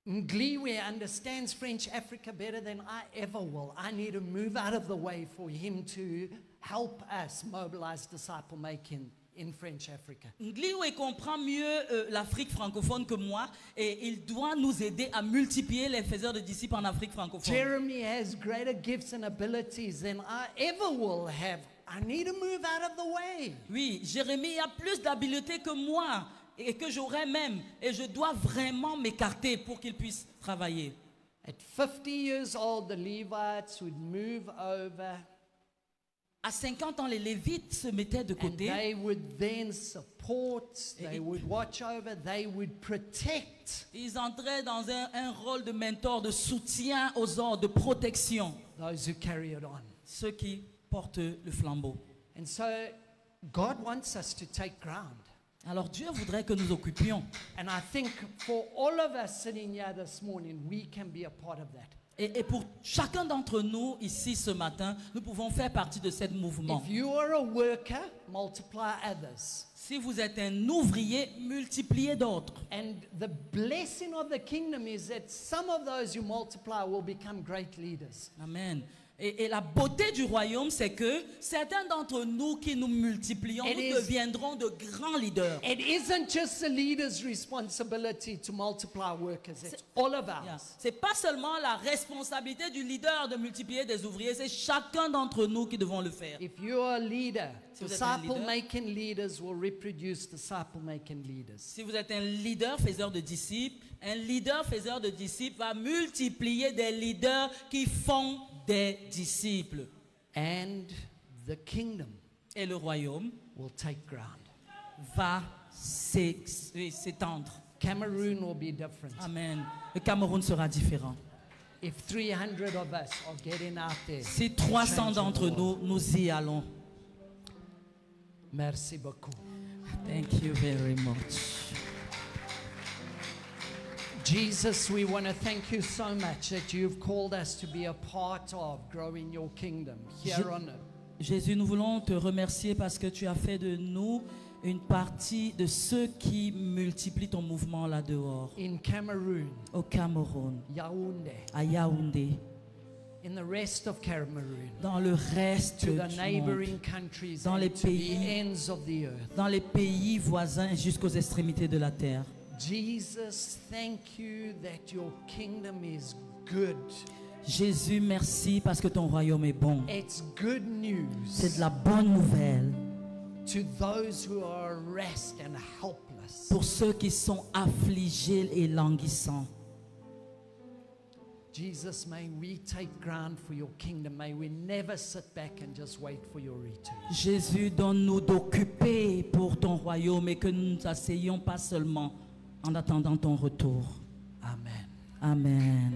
Ngliwe understands French Africa better than I ever will. I need to move out of the way for him to help us mobilize disciple making in French Africa. Ngliwe comprend mieux l'Afrique francophone que moi et il doit nous aider à multiplier les faiseurs de disciples en Afrique francophone. Jeremy has greater gifts and abilities than I ever will have. I need to move out of the way. Oui, Jérémie a plus d'habileté que moi et que j'aurais même et je dois vraiment m'écarter pour qu'il puisse travailler. At 50 years old, the Levites would move over. À 50 ans, les Lévites se mettaient de And côté. they would then support, they would watch over, they would protect Ils entraient dans un rôle de mentor, de soutien aux ordres, de protection. those who carry it on. Ceux qui portent le flambeau. And so God wants us to take ground. Alors Dieu voudrait que nous occupions. And I think for all of us sitting here this morning, we can be a part of that. Et pour chacun d'entre nous ici ce matin, nous pouvons faire partie de ce mouvement. If you are a worker, multiply others. Si vous êtes un ouvrier, multipliez d'autres. And the blessing of the kingdom is that some of those who multiply will become great leaders. Amen. Et la beauté du royaume, c'est que certains d'entre nous qui nous multiplions, It nous is- deviendrons de grands leaders. It isn't just the leader's responsibility to multiply workers, it's all of Yeah. ours. C'est pas seulement la responsabilité du leader de multiplier des ouvriers, c'est chacun d'entre nous qui devons le faire. If you are a leader, Si vous êtes un leader- disciple-making leaders will reproduce disciple-making leaders. Si vous êtes un leader faiseur de disciples, un leader faiseur de disciples va multiplier des leaders qui font des disciples. And the kingdom Et le royaume will take ground. va s'étendre. Cameroon will be different. Amen. Le Cameroun sera différent. If 300 of us are getting out there. Si 300 changing d'entre the nous, world. nous y allons. Merci beaucoup. Thank you very much. Jesus, we want to thank you so much that you've called us to be a part of growing your kingdom here Je- on earth. Jésus, nous voulons te remercier parce que tu as fait de nous une partie de ceux qui multiplient ton mouvement là dehors, In Cameroon, au Cameroun, Yaoundé, à Yaoundé, in the rest of Cameroon, dans le reste to du the monde, neighboring countries Dans and les to the pays- ends of the earth. dans les pays voisins jusqu'aux extrémités de la terre. Jesus, thank you that your kingdom is good. Jésus, merci parce que ton royaume est bon. It's good C'est news de la bonne nouvelle to those who are harassed and helpless. pour ceux qui sont affligés et languissants. Jesus, may we take ground for your kingdom. May we never sit back and just wait for your return. Jésus, donne-nous d'occuper pour ton royaume et que nous nous asseyons pas seulement en attendant ton retour. Amen. Amen.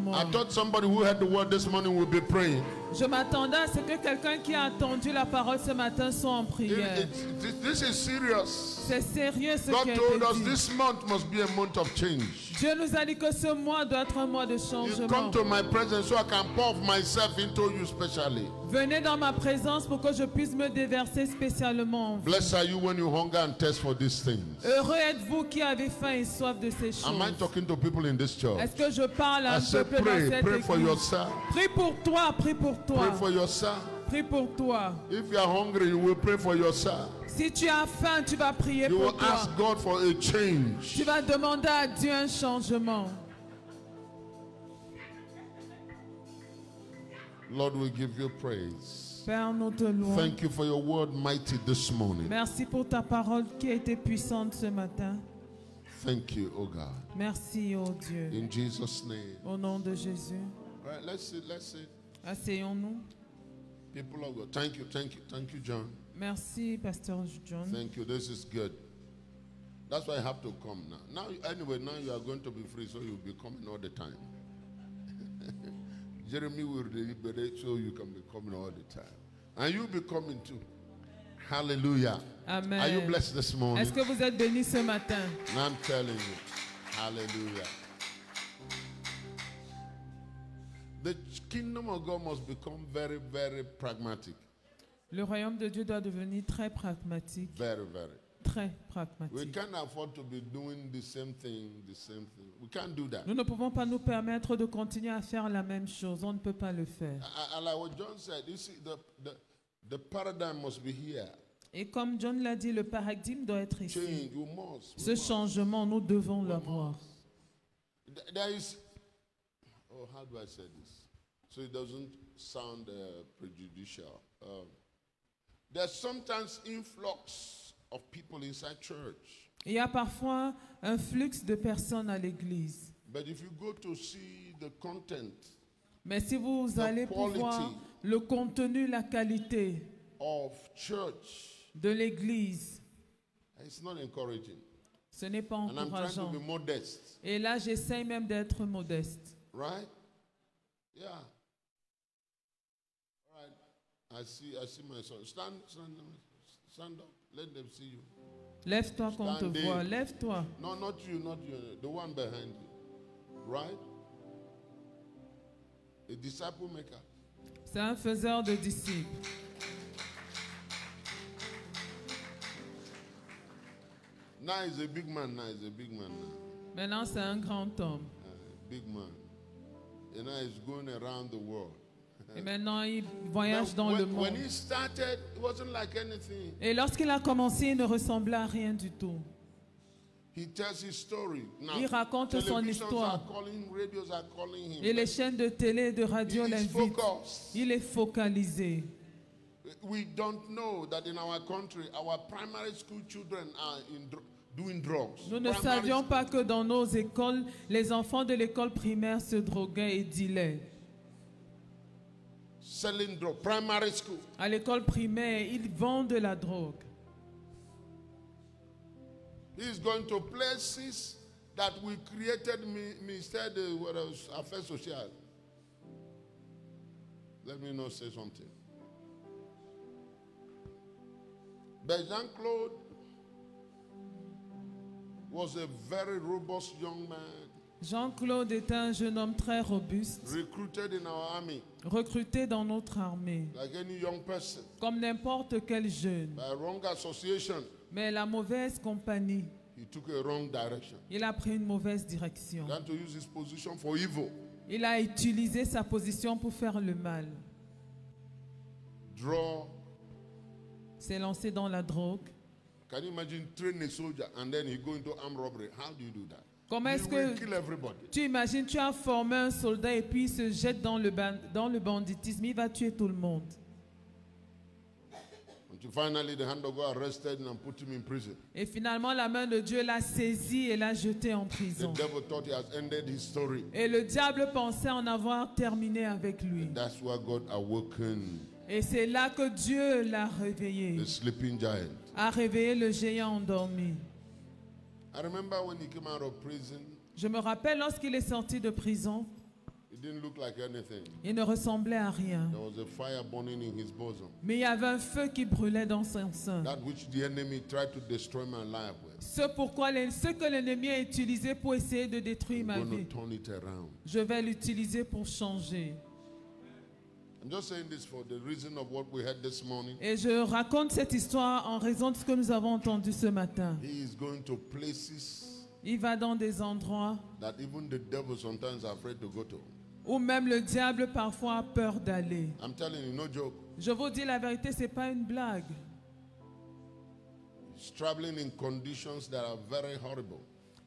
moi. I thought somebody who heard the word this morning would be praying. Je m'attendais à ce que quelqu'un qui a entendu la parole ce matin soit en prière. This is serious. C'est sérieux ce God qui a told us été dit. this month must be a month of change. Dieu nous a dit que ce mois doit être un mois de You changement. come to my presence so I can pour myself into you specially. Venez dans ma présence pour que je puisse me déverser spécialement en vous. Blessed are you when you hunger and thirst for these things. Heureux êtes-vous qui avez faim et soif de ces Am I choses. talking to people in this church? Est-ce que je parle à I un said peuple dans pray, cette pray for église? yourself. Prie pour toi, prie pour Pray toi, for yourself. prie pour toi. If you are hungry, you will pray for yourself. Si tu as faim, tu vas prier You pour will toi. ask God for a change. Tu vas demander à Dieu un changement. Lord, we give you praise. Père, nous te louons. Thank you for your word mighty this morning. Merci pour ta parole qui a été puissante ce matin. Thank you, oh God. Merci, oh Dieu. In Jesus' name. Au nom de Jésus. All right, let's sit, let's sit. Asseyons-nous. People of God, thank you, John. Merci, Pasteur John. Thank you, this is good. That's why I have to come now. Anyway, now you are going to be free, so you'll be coming all the time. Jeremy will deliberate so you can be coming all the time. And you'll be coming too. Hallelujah. Amen. Are you blessed this morning? Est-ce que vous êtes bénis ce matin? I'm telling you. Hallelujah. The kingdom of God must become very, very pragmatic. Le royaume de Dieu doit devenir très pragmatique. Very, very. Très We pragmatique. can't afford to be doing the same thing, the same thing. We can't do that. Nous ne pouvons pas nous permettre de continuer à faire la même chose. On ne peut pas le faire. Like what John said, you see, the paradigm must be here. Et comme John l'a dit, le paradigme doit être ici. Change, you must. Ce changement, nous devons l'avoir. There is, oh, how do I say this? So it doesn't sound prejudicial. There's sometimes influx of people inside church. Il y a parfois un flux de personnes à l'église. But if you go to see the content Mais si vous allez pour voir quality le contenu, la qualité of church, de l'église, it's not encouraging. ce n'est pas And I'm trying to encourageant. be modest, Et là, j'essaye même d'être modeste. right? Yeah. All right. I see my son. Stand up. Let them see you. Lève-toi qu'on te Standing. voit. Lève-toi. No, not you, the one behind you. Right? A disciple maker. C'est un faiseur de disciples. Now he's a big man. Maintenant, c'est un grand homme. Big man. And now he's going around the world. Et maintenant, il voyage dans le monde. When he started, it wasn't like anything. Et lorsqu'il a commencé, il ne ressemblait à rien du tout. He tells his story. Now, Il raconte son televisions histoire. are calling him, radios are calling him. Et les chaînes de télé et de radio He is l'invitent. focused. Il est focalisé. We don't know that in our country, our primary school children are doing drugs. Nous ne Primary savions school. pas que dans nos écoles, les enfants de l'école primaire se droguaient et dealaient. Selling drugs. Primary school. À l'école primaire, ils vendent de la drogue. He's going to places that we created, Ministère de Affaires sociales. Let me not say something. But Jean-Claude was a very robust young man, Jean-Claude est un jeune homme très robuste, recruited in our army, recruté dans notre armée, like any young person, comme n'importe quel jeune. by wrong association. Mais la mauvaise compagnie, He took a wrong direction. il a pris une mauvaise direction. Began to use his position for evil. Il a utilisé sa position pour faire le mal. Draw. S'est lancé dans la drogue. Can you imagine train a soldier and then he go into armed robbery? How do you do that? Comment est-ce He will que kill everybody. tu imagines, tu as formé un soldat et puis il se jette dans le banditisme, il va tuer tout le monde. Until finally the hand of God arrested him and put him in prison. Et finalement, la main de Dieu l'a saisi et l'a jeté en The prison. devil thought he has ended his story. Et le diable pensait en avoir terminé avec lui. That's why God awoken Et c'est là que Dieu l'a réveillé, the sleeping giant. a réveillé le géant endormi. I remember when he came out of prison, Je me rappelle lorsqu'il est sorti de prison, didn't look like anything. Il ne ressemblait à rien. There was a fire burning in his bosom. Mais il y avait un feu qui brûlait dans son sein. That which the enemy tried to destroy my life with. Ce que l'ennemi a utilisé pour essayer de détruire I'm ma going vie, to turn it around. je vais l'utiliser pour changer. I'm just saying this for the reason of what we heard this morning. Et je raconte cette histoire en raison de ce que nous avons entendu ce matin. He is going to places Il va dans des endroits that even the devil sometimes are afraid to go to. où même le diable parfois a peur d'aller. I'm telling you, no joke. Je vous dis la vérité, ce n'est pas une blague. He's traveling in conditions that are very horrible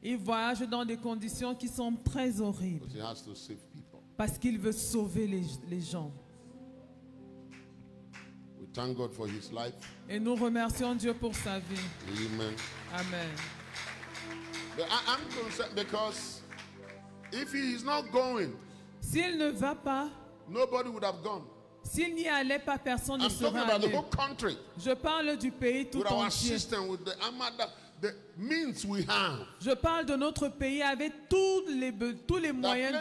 Il voyage dans des conditions qui sont très horribles because he has to save people. parce qu'il veut sauver les gens. We thank God for his life. Et nous remercions Dieu pour sa vie. Amen. Amen. But I'm concerned because if he is not going, S'il ne va pas, nobody would have gone. s'il n'y allait pas, personne ne I'm talking serait about the allé. whole country Je parle du pays tout with our entier. system, with the armada, the means we have. Je parle de notre pays avec tous les moyens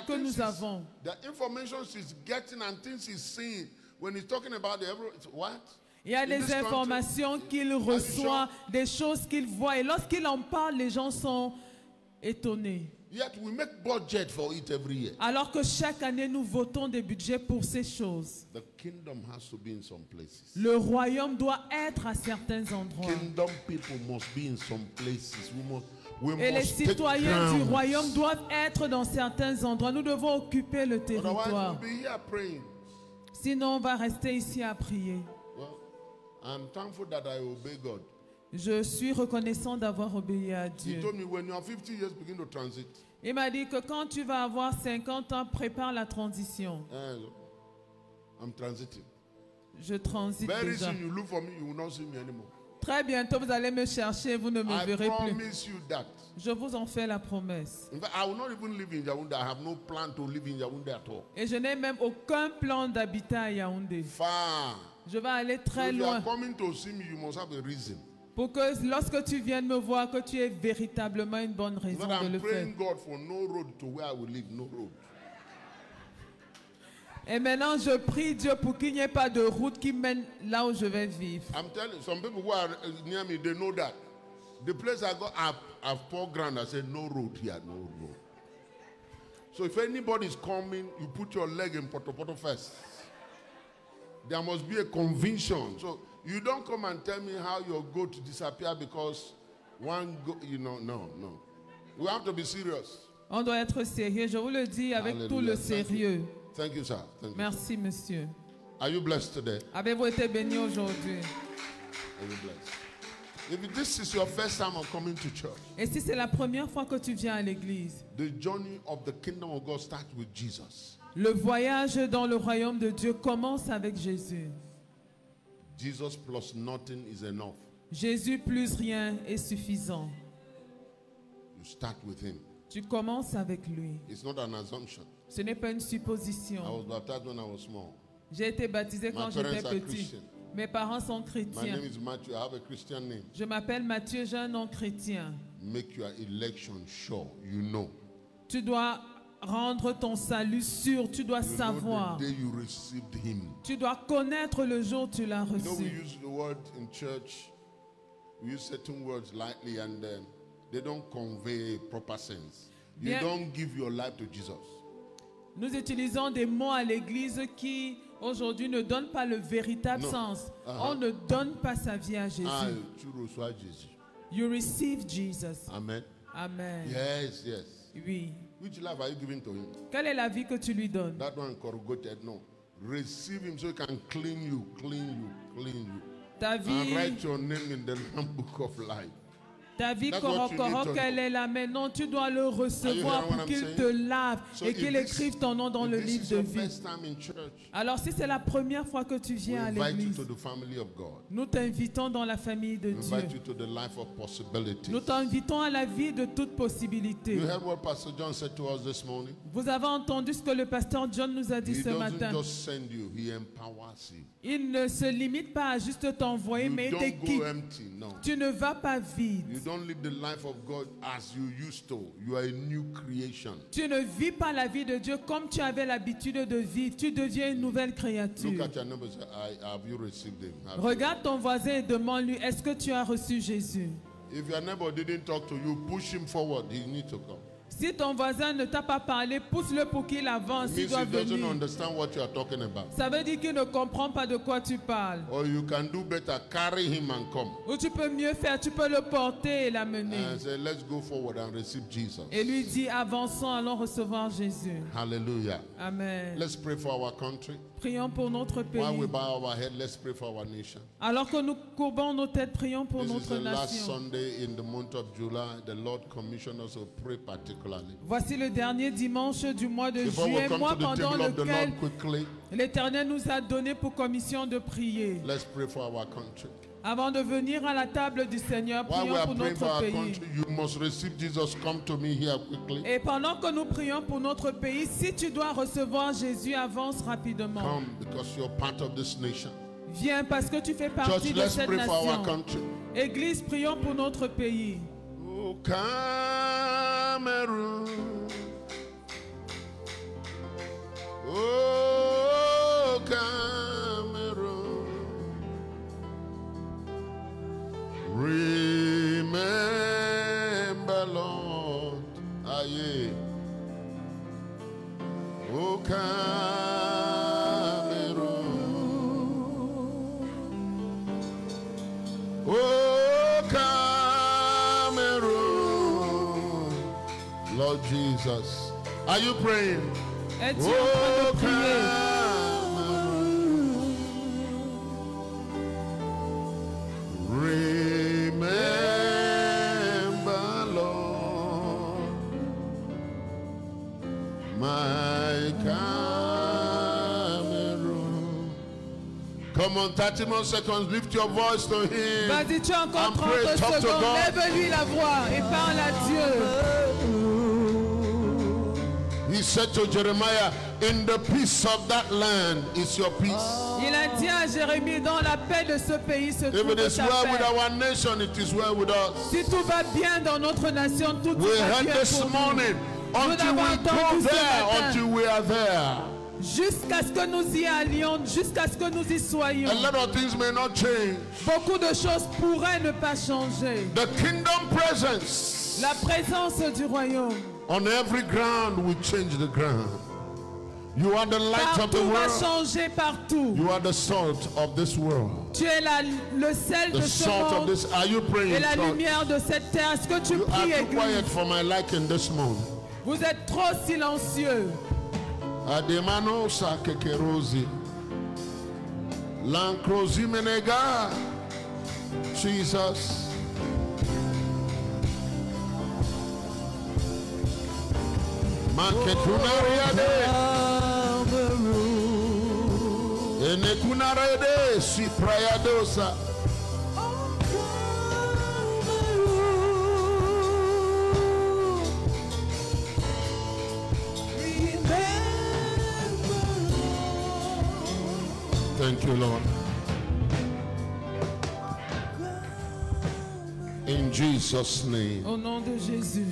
que nous avons. The information she's getting and things he's seeing when he's talking about the what? Il y a In des this country? informations qu'il reçoit, des choses qu'il voit. Et lorsqu'il en parle, les gens sont étonnés. Yet we make budget for it every year. Alors que chaque année, nous votons des budgets pour ces choses. The kingdom has to be in some places. Le royaume doit être à certains endroits. Kingdom people must be in some places. We Et les must take citoyens du grounds. royaume doivent être dans certains endroits. Nous devons occuper le Otherwise, territoire. we'll be here praying. Sinon, on va rester ici à prier. Well, I'm thankful that I obey God. Je suis reconnaissant d'avoir obéi à He Dieu. told me when you are 50 years, begin to transit. Il m'a dit que quand tu vas avoir 50 ans, prépare la transition. I'm transiting. Je transite Very déjà. soon you look for me, you will not see me anymore. Très bientôt, vous allez me chercher, vous ne me I verrez plus. promise you that. Je vous en fais la promesse. In fact, I will not even live in Yaoundé. I have no plan to live in Yaoundé at all. Et je n'ai même aucun plan d'habitat à Yaoundé. Far. Je vais aller très If you loin are coming to see me, you must have a reason. pour que lorsque tu viennes me voir, que tu aies véritablement une bonne raison But de I'm le faire. praying God for no road to where I will live, no road. Et maintenant, je prie Dieu pour qu'il n'y ait pas de route qui mène là où je vais vivre. I'm telling you, some people who are near me, they know that. The place I go, I've poor ground. I said, no road here, no road. So if anybody is coming, you put your leg in Poto first. There must be a conviction. So you don't come and tell me how your goat disappear because one goat, no. We have to be serious. On doit être sérieux. Je vous le dis avec tout le Hallelujah. sérieux. Thank you, sir. Thank you. Merci, monsieur. Are you blessed today? Avez-vous été béni aujourd'hui? Are you blessed? If this is your first time of coming to church, Et si c'est la première fois que tu viens à l'église, the journey of the kingdom of God starts with Jesus. le voyage dans le royaume de Dieu commence avec Jésus. Jesus plus nothing is enough. Jésus plus rien est suffisant. You start with him. Tu commences avec lui. It's not an assumption. Ce n'est pas une I supposition. was baptized when I was small. J'ai été baptisé quand My j'étais parents are petit. Christian. Mes parents sont My chrétiens. name is Matthew. I have a Christian name. Je m'appelle Mathieu, j'ai un nom chrétien. Make your election sure. You know. Tu dois rendre ton salut sûr. Tu dois You savoir. know the day you received him. Tu dois connaître le jour où tu l'as You know, we reçu. use the word in church. We use certain words lightly and they don't convey proper sense. You Bien. don't give your life to Jesus. Nous utilisons des mots à l'église qui aujourd'hui ne donnent pas le véritable Non. sens. Uh-huh. On ne donne pas sa vie à Jésus. Ah, tu reçois Jésus. You receive Jesus. Amen. Amen. Yes, yes. Oui. Which life are you giving to him? Quelle est la vie que tu lui donnes? That one corrugated, no. Receive him so he can clean you. Ta And vie, write your name in the Lamb Book of Life. ta vie That's what you need to quelle est la maintenant, tu dois le recevoir hearing what pour I'm qu'il saying? te lave So et if qu'il this- écrive ton nom dans if le this livre is de your vie. first time in church, Alors si c'est la première fois que tu we viens à invite you l'église, to the family of God. nous t'invitons dans la famille de We Dieu. invite you to the life of possibilities. Nous t'invitons à la vie de toute possibilité. You heard what Pastor John said to us this morning? Vous avez entendu ce que le pasteur John nous a dit He ce doesn't matin. just send you, he empowers you. Il ne se limite pas à juste t'envoyer, You mais il don't t'équipe. go empty, no. Tu ne vas pas vide. You don't live the life of God as you used to. You are a new creation. Tu ne vis pas la vie de Dieu comme tu avais l'habitude de vivre. Tu deviens une nouvelle Look créature. at your neighbor and say, have you received him? Have you? Regarde ton voisin et demande-lui, est-ce que tu as reçu Jésus? If your neighbor didn't talk to you, push him forward. He needs to come. Si ton voisin ne t'a pas parlé, pousse-le pour qu'il avance. It Il means doit he doesn't venir. understand what you are talking about. Ça veut dire qu'il ne comprend pas de quoi tu parles. Or you can do better, carry him and come. Ou tu peux mieux faire, tu peux le porter et l'amener. And say, let's go forward and receive Jesus. Et lui dit, avançons, allons recevoir Jésus. Hallelujah. Amen. Let's pray for our country. Prions pour notre While we pays. bow our head, let's pray for our nation. Alors que nous courbons nos têtes, prions pour This is notre the last nation. Sunday in the month of July. The Lord commissioned us to pray particularly. Voici le dernier dimanche du mois de Before we juillet, come mois to the pendant table of the lequel Lord quickly, l'Éternel nous a donné pour commission de prier. let's pray for our country. Avant de venir à la table du Seigneur, While we prions are pour praying for notre our pays. country, you must receive Jesus. Come to me here quickly. Et pendant que nous prions pour notre pays, si tu dois recevoir Jésus, avance rapidement. Come because you're part of this nation. Viens parce que tu fais partie Church, de let's cette pray for our nation. country. Église, prions pour notre pays. Oh, Cameroon. Oh, Cameroon. Remember, Lord. Aye. Oh, Cameroon. Oh, Cameroon. Lord Jesus. Are you praying? Es-tu en train de prier? Remember, Lord, my Cameroon. Come on, 30 more seconds. Lift your voice to Him. Vas-y, tu as encore And pray, 30 talk to secondes. God. Lève-lui la voix et parle à Dieu. He said to Jeremiah, in the peace of that land is your peace. Il a dit à Jérémie, dans la paix de ce pays se If trouve it is ta well with paix. our nation, it is well with us. Si tout va bien dans notre nation, tout We va heard bien this pour nous. morning, until avons we entendu go ce there, matin. until we are there. Jusqu'à ce que nous y allions, jusqu'à ce que nous y soyons. A lot of things may not change. Beaucoup de choses pourraient ne pas changer. The kingdom presence La présence du royaume. on every ground will change the ground. You are the light of the Partout va world. changer partout. You are the salt of this world. Tu es le sel The de ce salt of monde this. Are you praying? et la church? lumière de cette terre. Est-ce que tu You are pries, too quiet Église? for my liking this morning. Vous êtes trop silencieux. Ademano sakekerozi. Lankrozi menega. Jesus. Mankekunariade. Enekunarede si prayadosa. Thank you, Lord. In Jesus' name. Au nom de Jésus.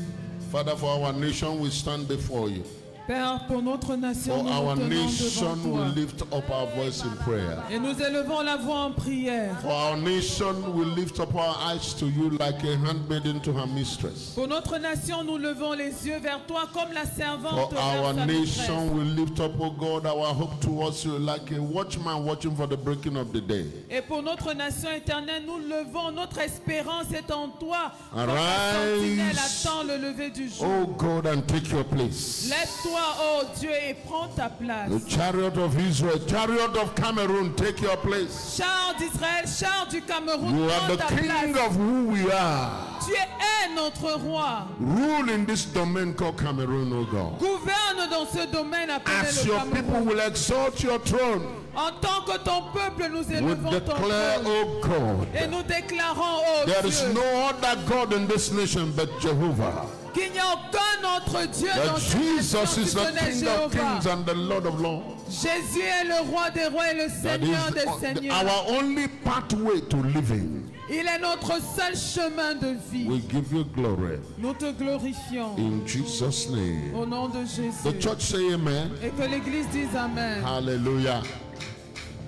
Father, for our nation, we stand before you. Père, pour notre nation, For nous our nous tenons nation, devant we toi. lift up our voice in prayer. Et nous élevons la voix en prière. For our nation, we lift up our eyes to you like a handmaiden to her mistress. Pour notre nation, nous levons les yeux vers toi comme la servante For vers our sa maîtresse. nation, we lift up, O God, our hope towards you like a watchman watching for the breaking of the day. Et pour notre nation éternelle, nous levons notre espérance est en toi. Comme la Arise. sentinelle attend le lever du jour. Oh God, and take your place. Lève-toi, oh Dieu, et prends ta place. The chariot of Israel, chariot of Cameroon, take your place. Char d'Israël, char du Cameroun, You are prends the ta king place. of who we are. Tu es notre roi. Rule in this domain called Cameroon, O God. Gouverne dans ce domaine appelé As le your people Cameroun. will exalt your throne, En tant que ton peuple, nous we élevons ton declare, trône. O God, Et nous déclarons, oh there is Dieu, no other God in this nation but Jehovah. qu'il n'y a aucun autre Dieu dans That cette Jesus nation is si the ce n'est King of Jéhovah. kings and the Lord of lords. Jésus est le roi des rois et le That Seigneur is des seigneurs. our only pathway to living. Il est notre seul chemin de vie. We give you glory. Nous te glorifions In Jesus' name. au nom de The Jésus. church say amen. Et que l'Église dise Amen. Hallelujah.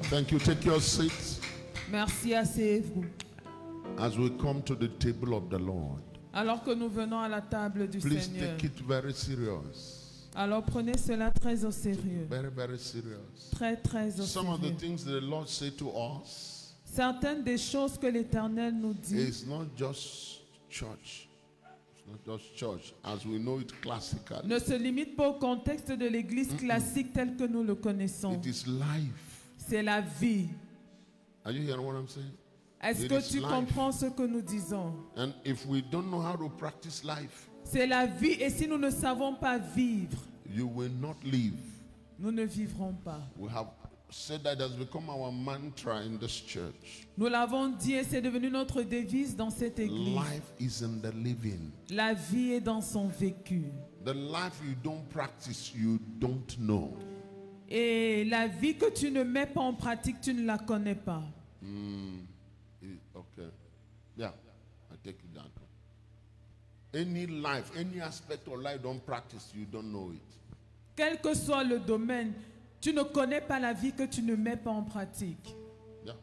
Thank you. Take your seats Merci, asseyez-vous. as we come to the table of the Lord. Alors que nous venons à la table du Please Seigneur. take it very serious. Alors prenez cela très au sérieux. Very, very serious. Très, très au Some of the sérieux. things the Lord said to us Certaines des choses que l'Éternel nous dit, is not just church. It's not just church as we know it classically. ne se limitent pas au contexte de l'Église classique tel que nous le connaissons. It is life. C'est la vie. Are you hearing what I'm saying? Est-ce It que is tu life. comprends ce que nous disons? And if we don't know how to practice life, C'est la vie et si nous ne savons pas vivre, you will not live. nous ne vivrons pas. We have said that has become our mantra in this church. Nous l'avons dit et c'est devenu notre devise dans cette église. Life is in the living. La vie est dans son vécu. The life you don't practice, you don't know. Et la vie que tu ne mets pas en pratique, tu ne la connais pas. Okay. Yeah, I take it down. Any life, any aspect of life don't practice, you don't know it. Quel que soit le domaine, tu ne connais pas la vie que tu ne mets pas en pratique. Yeah.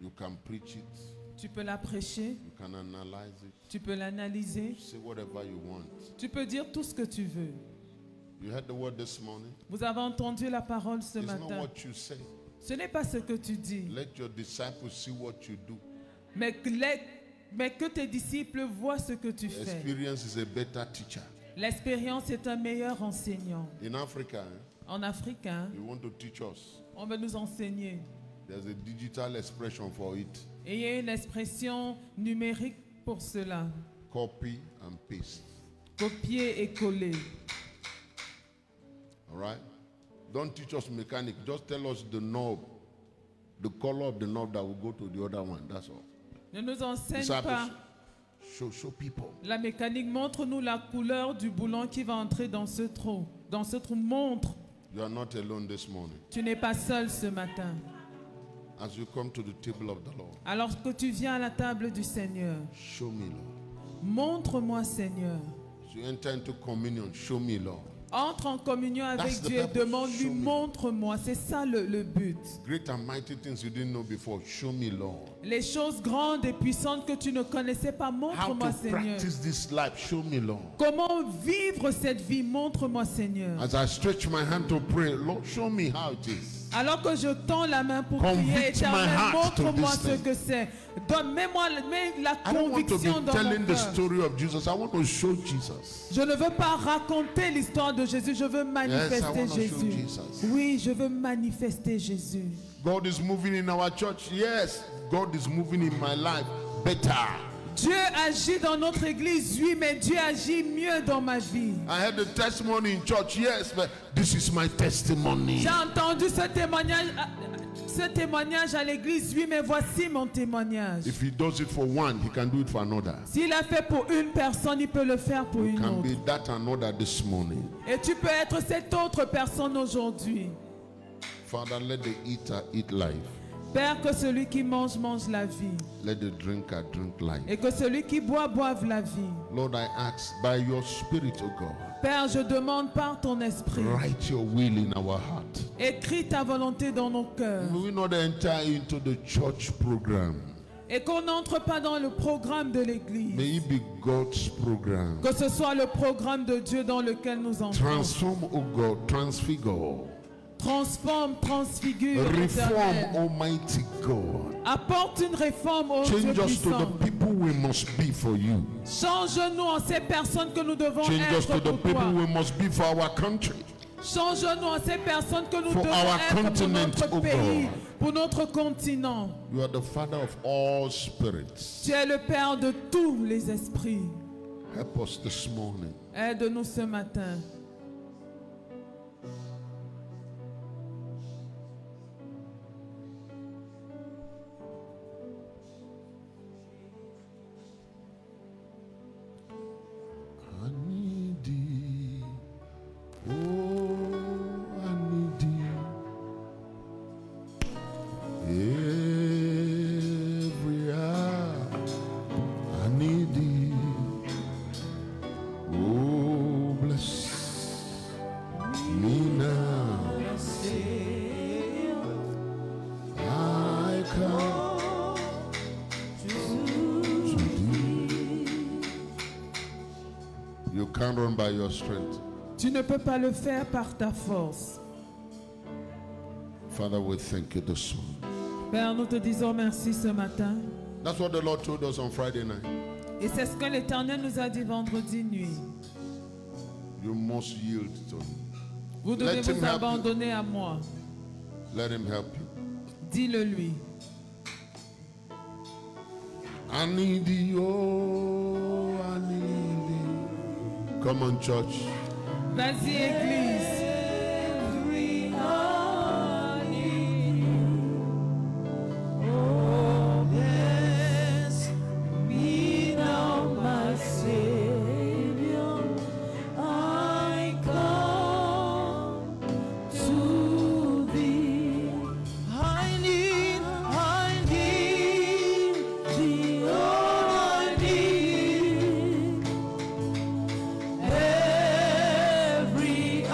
You can preach it, Tu peux la prêcher, you can analyze it, tu peux l'analyser, say whatever you want. tu peux dire tout ce que tu veux. You heard the word this morning? Vous avez entendu la parole ce It's not matin. what you say. Ce n'est pas ce que tu dis, Let your disciples see what you do. mais que tes disciples voient ce que tu fais. Experience is a better teacher. L'expérience est un meilleur enseignant. In Africa, En Afrique, hein, you want to teach us. on veut nous enseigner. There's a digital expression for it. Et il y a une expression numérique pour cela. Copy and paste. Copier et coller. All right? Don't teach us mechanic. Just tell us the knob, the color of the knob that will go to the other one. That's all. Ne nous enseigne Disciples, pas show people. la mécanique. Montre-nous la couleur du boulon qui va entrer dans ce trou. Dans ce trou, montre. You are not alone this morning. Tu n'es pas seul ce matin. As you come to the table of the Lord, Alors que tu viens à la table du Seigneur, show me, Lord. montre-moi, Seigneur. As you enter into communion, show me, Lord. Entre en communion avec That's the Dieu et purpose. demande-lui, Show me. montre-moi. C'est ça le but. Great and mighty things you didn't know before, show me, Lord. Les choses grandes et puissantes que tu ne connaissais pas, How montre-moi, to Seigneur. practice this life, show me, Lord. Comment vivre cette vie, montre-moi, Seigneur. As I stretch my hand to pray, Lord, show me how it is. Alors que je tends la main pour Convict prier, my Éternel, heart to montre-moi this ce thing. que c'est. Donne-moi la I don't want to conviction be dans telling mon the cœur. story of Jesus. I want to show Jesus. Je ne veux pas raconter l'histoire de Jésus, je veux manifester Yes, I wanna show Jésus. Jesus. Oui, je veux manifester Jésus. God is moving in our church. Yes, God is moving in my life better. Dieu agit dans notre église, oui, mais Dieu agit mieux dans ma vie. I had the testimony in church. Yes, but this is my testimony. J'ai entendu ce témoignage à l'église, oui, mais voici mon témoignage. If he does it for one, he can do it for another. S'il a fait pour une personne, il peut le faire pour une Can autre. be that another this morning. Et tu peux être cette autre personne aujourd'hui. Father, let the eater eat life. Père, que celui qui mange, mange la vie. Let the drinker drink life. Et que celui qui boit, boive la vie. Lord, I ask by your spirit, O God, Père, je demande par ton esprit, write your will in our heart. écris ta volonté dans nos cœurs. May we not enter into the church program. Et qu'on n'entre pas dans le programme de May l'église. it be God's program. Que ce soit le programme de Dieu dans lequel nous entrons. Transform, O God, transfigure. Transforme, transfigure, Reform, Éternel. Almighty God. Apporte une réforme au Dieu Change us to puissant. the people we must be for you. Change-nous en ces personnes que nous devons Change us to être the pour people toi. we must be for our country. Change-nous en ces personnes que nous For devons our être pour continent, notre O pays, God. pour notre continent. You are the Father of all spirits. Tu es le Père de tous les esprits. Help us this morning. Aide-nous ce matin. Every hour I need thee. Oh, bless me now. I come to thee. You can't run by your strength. Tu ne peux pas le faire par ta force. Father, we thank you this morning. Père, nous te disons merci ce matin. That's what the Lord told us on Friday night. Et c'est ce que l'Éternel nous a dit vendredi nuit. You must yield to him. Vous devez Let him vous help abandonner à moi. Let him help you. Dis-le lui. I need thee, oh, I need thee. Come on, church. Vas-y, Église. Every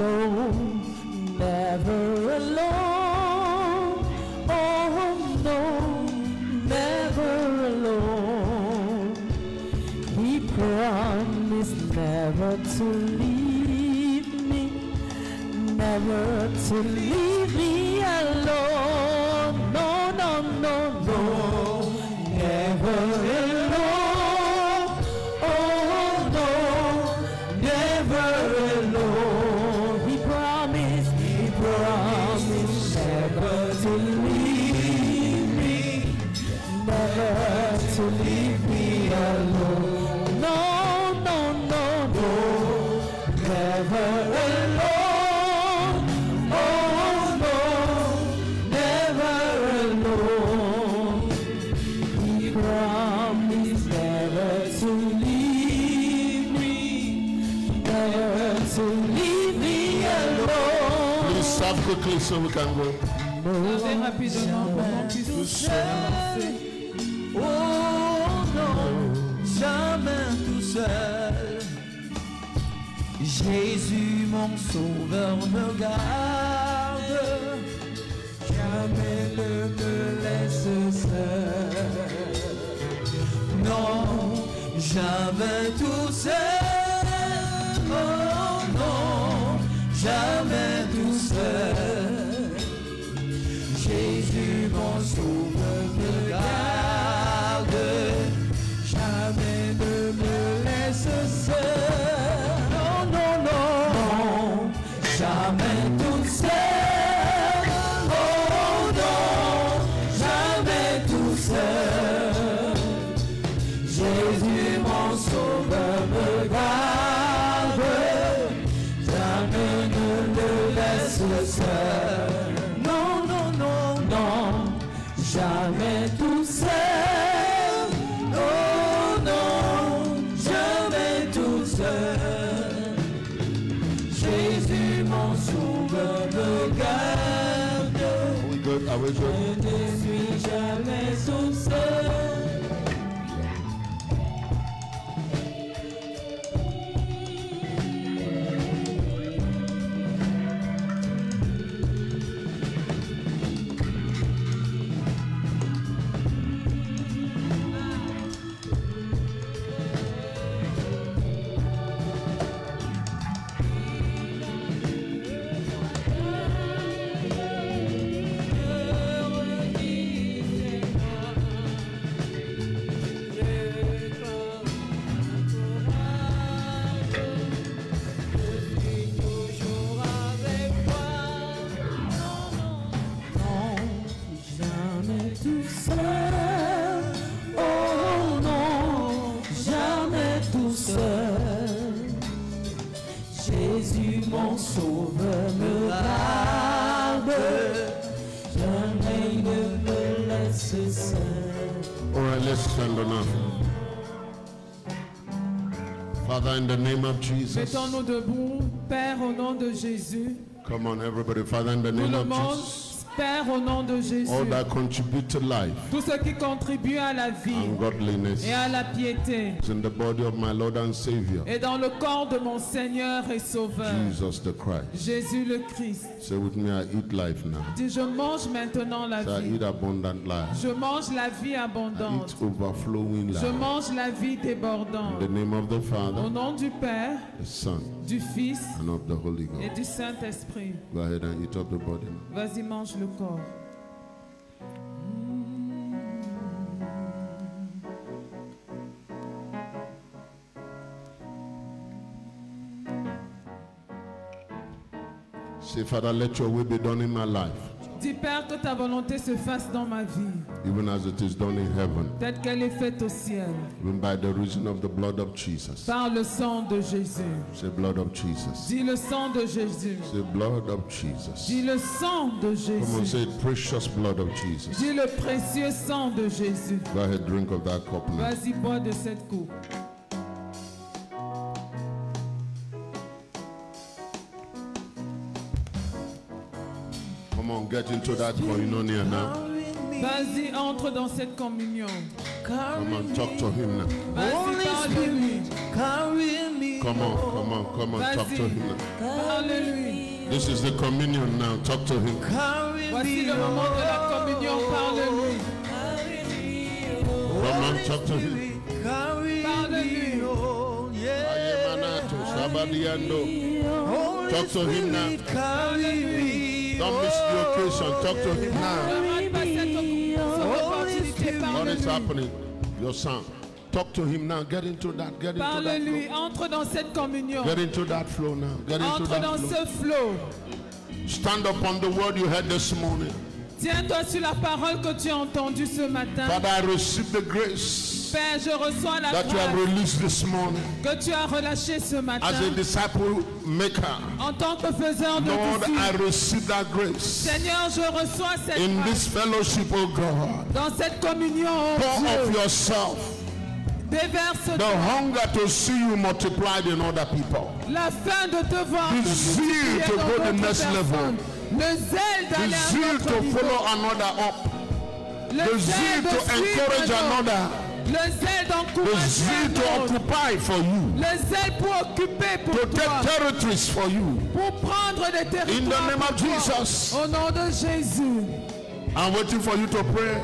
no, never alone. Oh no, never alone. He promised never to leave me, never to leave me alone. No, no, no, no, never alone. Oh no, never alone. He promised never to leave me, never to leave me alone. No, no, no, no, never alone. Oh no, never alone. He promised never to leave me, never to leave me alone. Please stop quickly so we can go. Allez rapidement pour qu'on puisse avancer. Oh non, jamais tout seul. Jésus mon sauveur me garde, jamais ne me laisse seul. Non, jamais tout seul. Oh non, jamais tout seul. Jésus mon sauveur me garde, jamais ne me laisse seul. Non, non, non, non, jamais tout seul. Oh non, jamais tout seul. Jésus mon sauveur me garde, jamais ne me laisse seul. Non, non, non, non, jamais tout seul. Oh non, jamais tout seul. Jésus mon sauveur me garde. Are we good? Are we Je good? ne suis jamais tout seul. Jésus mon sauveur me garde, jamais ne me laisse seul. All right, let's stand on up. Father, in the name of Jesus. Mettons-nous debout, Père, au nom de Jésus. Come on, everybody. Father, in the Tout name le of monde, Jesus. Père, au nom de Jésus. All that contribute to life Tout ce qui contribue à la vie and godliness et à la piété is in the body of my Lord and Savior, et dans le corps de mon Seigneur et Sauveur, Jesus the Christ. Jésus le Christ. Say with me, I eat life now. Dis, je mange maintenant la Say, I vie. eat abundant life. Je mange la vie I abondante. eat overflowing Je life. mange la vie In débordante. the name of the Au Father, nom du Père, the Son, du Fils and of the Holy et Ghost. du Saint-Esprit. Go ahead and eat up the body. Vas-y, mange le corps. Say, Father, let your will be done in my life, Dis, Père, que ta volonté se fasse dans ma vie, even as it is done in heaven, telle qu'elle est faite au ciel, even by the reason of the blood of Jesus. par le sang de Jésus. Say, blood of Jesus. Dis le sang de Jésus. Say, blood of Jesus. Dis le sang de Come on, Jésus. say, precious blood of Jesus. Dis le précieux sang de Jésus. Go ahead, drink of that cup now. Vas-y, bois de cette coupe. Come on, get into that koinonia now. Vas-y, entre dans cette communion. Come on, talk to him now. Vas-y, parle-lui. Carry me Come on, come on, come on, talk to Vas-y. him. Parle-lui. This is the communion now. Talk to him. Voici le moment de la communion. Parle-lui. Come on, talk to him. Parle-lui. Ayemanato, Sabadiando. Talk to him now. Don't miss the occasion. Talk to him now. Ne rate pas cette opportunité. What is Parle-lui. happening? Your son. Talk to him now. Get into that. Get into that Parle-lui. flow. Entre dans cette communion. Get into that flow now. Get into Entre dans that flow. ce flot. Stand up on the word you heard this morning. Tiens-toi sur la parole que tu as entendue ce matin. Father, I receive the grace Père, je reçois la that you have grâce released this morning que tu as relâchée ce matin. as a disciple maker. En tant que faiseur de Lord, I disciples. receive that grace Seigneur, je reçois cette in grâce. this fellowship, oh God. Dans cette communion, oh Pour of Dieu, yourself, déverse the hunger to see you multiplied in other people, la faim de te voir the te zeal multiplier to dans go the d'autres next level, personnes. Le zèle the d'aller à zeal notre to niveau. follow another up, Le the zeal zèle de to suivre encourage l'autre. another, Le zèle the d'encourager zeal to l'autre. occupy for you, Le zèle pour occuper pour to toi. take territories for you. Pour prendre des In the territoires name pour of toi. Jesus. Au nom de Jésus. I'm waiting for you to pray.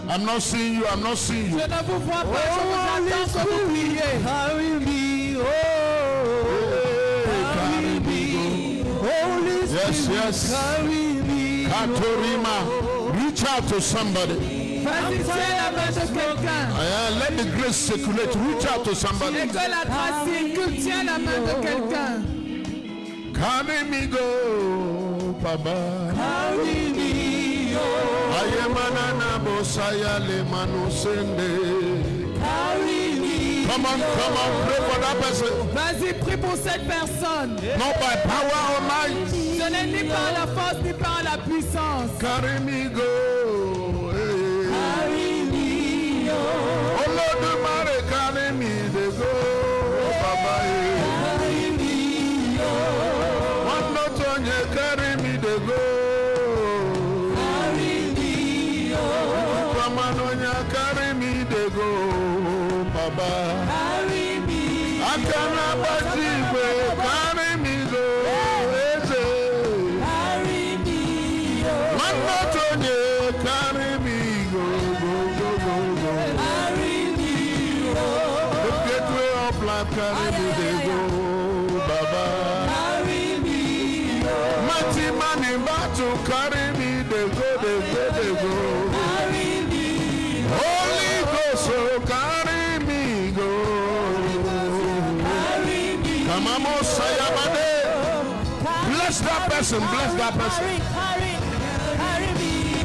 I'm not seeing you. I'm not seeing you. Je ne vous vois pas, je vous attends que vous priez. Yes, yes. Katorima. Reach out to somebody. Vas-y, tiens la main de quelqu'un. Let the grace circulate. Reach out to somebody. Et que la grâce circule, tiens la main de quelqu'un. Carry me go, Baba. Ayemanana bosaya le manusende. Come on, pray for that person. Vas-y, prie pour cette personne. Not by power or might. Ce n'est ni par la force ni par la puissance. Carry me go. Oh Lord, Mary, carry me the go, Baba. One not on you, carry me the go. Come on, carry me the go, Baba. I cannot but carry me go. One not on you, carry me go. The gateway of life, carry me the go, Baba. Mighty man in battle, carry me the go. Holy Ghost, oh, carry me go. Come on, Sayamade. Bless that person, bless that person.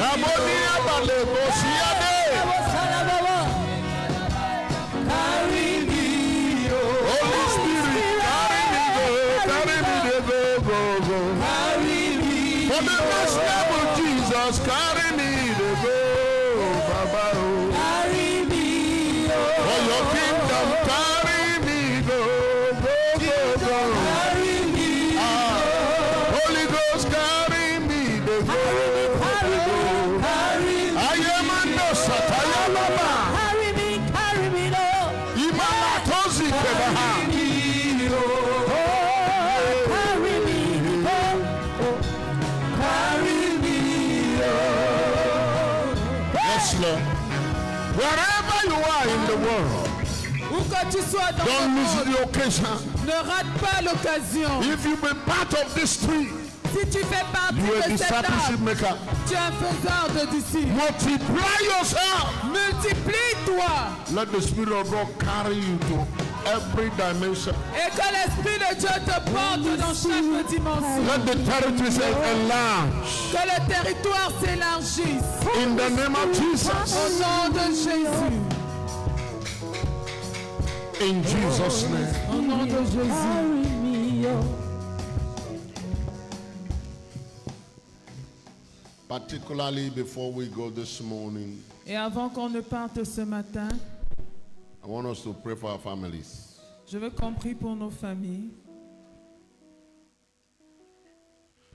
Abodia Bale, Bosiade. Holy Spirit, carry me go. For the next level, Jesus, carry me the go, Baba. For your kingdom, carry me go. Holy Ghost, carry me the go. I am under Sataya Baba. Imana Tozi Kebaha. Yes, Lord. Wherever you are in the world, Où que tu sois dans don't le lose monde, the occasion. ne rate pas l'occasion. If you be part of this tree, Si tu fais partie you are a de cet discipleship arbre, maker. tu es un faiseur de disciples. Multiply yourself. Multiplie-toi. Let the Spirit of God carry you to every dimension. Et que l'Esprit de Dieu te porte dans chaque dimension. Let the territories enlarge. Que le territoire s'élargisse. In the name of Au Jesus. nom de Jésus. In Jesus' name. Au nom de Jésus. Particularly before we go this morning, Et avant qu'on ne parte ce matin, I want us to pray for our families. je veux qu'on prie pour nos familles.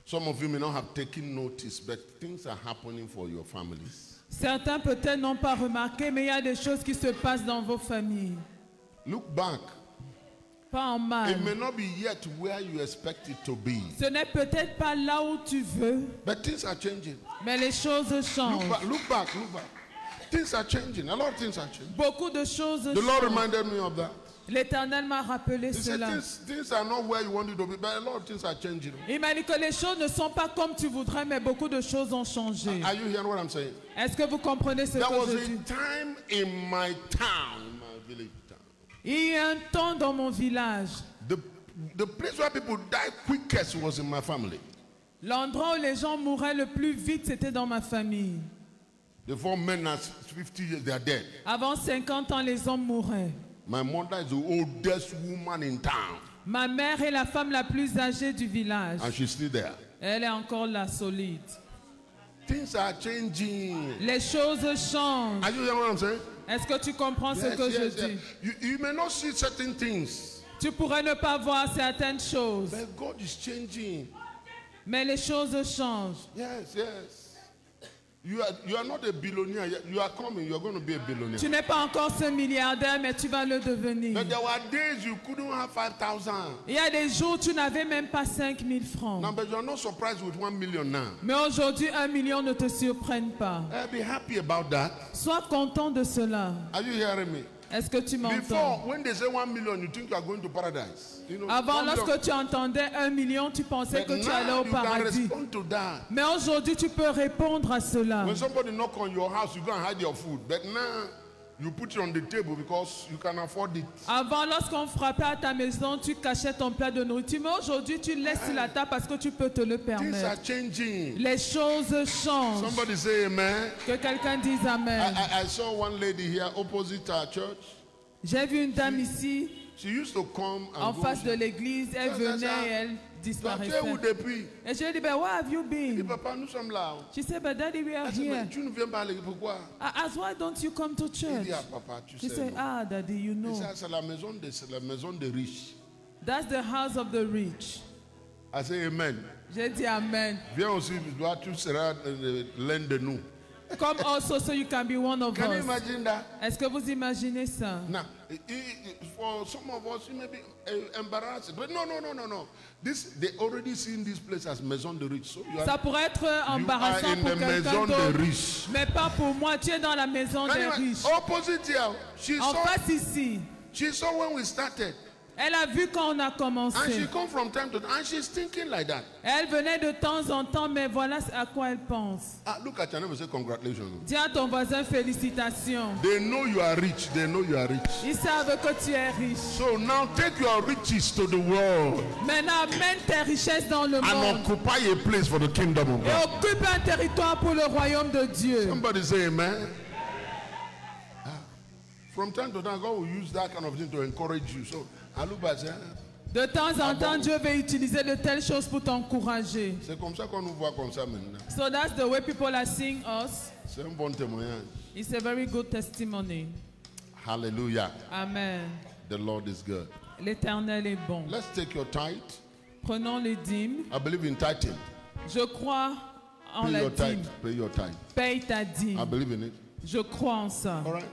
Some of you may not have taken notice, but things are happening for your families. Certains peut-être n'ont pas remarqué, mais il y a des choses qui se passent dans vos familles. Look back Pas en mal. It may not be yet where you expect it to be. Ce n'est peut-être pas là où tu veux, But things are changing. mais les choses changent. Look back. Things are changing. A lot of things are changing. Beaucoup de choses The Lord changent. reminded me of that. L'Éternel m'a rappelé He said cela. things are not where you want it to be, but a lot of things are changing. Il m'a dit que les choses ne sont pas comme tu voudrais, mais beaucoup de choses ont changé. Are you hearing what I'm saying? Est-ce que vous comprenez ce There que was je a dis? time in my town, my village town. Il y a un temps dans mon village, The place where people die quickest was in my family. l'endroit où les gens mouraient le plus vite, c'était dans ma famille. Before men are 50 years, they are dead. Avant 50 ans, les hommes mouraient. My mother is the oldest woman in town, Ma mère est la femme la plus âgée du village. and she's still there. Elle est encore là, solide. Things are changing. Les choses changent. Are you hearing what I'm saying? Est-ce que tu comprends ce que je dis? You may not see certain things, Tu pourrais ne pas voir certaines choses, but God is changing. mais les choses changent. Yes. You are not a billionaire yet. You are coming. You are going to be a billionaire. Tu n'es pas encore ce milliardaire, mais tu vas le devenir. But there were days you couldn't have 5,000. Il y a des jours où tu n'avais même pas 5 000 francs. Now, but you are not surprised with 1 million now. Mais aujourd'hui, 1 million ne te surprenne pas. Be happy about that. Sois content de cela. Are you hearing me? Est-ce que tu m'entends? Before, when they say 1 million, you think you are going to paradise. You know, Avant, 1 million. lorsque tu entendais 1 million, tu pensais But que tu allais now au you can paradis. respond to that. Mais aujourd'hui, tu peux répondre à cela. When somebody knock on your house, you go and hide your food. But now you put it on the table because you can afford it. Avant, lorsqu'on frappait à ta maison, tu cachais ton plat de nourriture. Mais aujourd'hui, tu laisses sur la table parce que tu peux te le Things are permettre. changing. Les choses changent. Somebody say amen. Que quelqu'un dise Amen. I saw one lady here opposite our church. J'ai vu une dame ici, She used to come en and go. face de l'église. Elle venait et elle disparaissait. Où depuis? Et je lui ai dit, where have you Et been? papa, nous sommes là. She said, but daddy, we are Elle dit, mais here. tu ne viens pas aller, pourquoi? I asked, why don't you come to Il church? dit, ah papa, tu She sais. said, non. ah, daddy, you Il know. dit, c'est la maison des riches. That's the house of the rich. I say amen. J'ai dit Amen. Viens aussi, toi, tu seras l'un de nous. Come also so you can be one of Can you us. imagine that? Est-ce que vous imaginez ça? Now, for some of us, it may be embarrassing. But no. They already seen this place as Maison de Riche. So you Ça are, pourrait être you are embarrassant in pour the quelqu'un Maison de d'autre, Riche. mais pas pour moi. Tu es dans la maison des Anyway, riches. opposite here, En face ici, she saw when we started. elle a vu quand on a And she commencé. come from time to time, and she's thinking like that. Elle venait de temps en temps, mais voilà à quoi elle pense. Look at your neighbor and say congratulations. Dis à ton voisin félicitations. They know you are rich. They know you are rich. Ils savent que tu es riche. So now take your riches to the world Maintenant, amène tes richesses dans le and monde occupy a place for the kingdom of et God. occupe un territoire pour le royaume de Dieu. Somebody say amen. From time to time, God will use that kind of thing to encourage you. So, Aluba say, De temps en temps, Dieu veut utiliser de telles choses pour t'encourager. c'est comme ça qu'on nous voit comme ça maintenant. So that's the way people are seeing us. C'est un bon témoignage. It's a very good testimony. Hallelujah. Amen. The Lord is good. L'Éternel est bon. Let's take your tithe. Prenons les dîmes. I believe in tithing. Je crois en Pay la your dîme. tithe. Pay your tithe. Paye ta I dîme. believe in it. Je crois en ça. All right.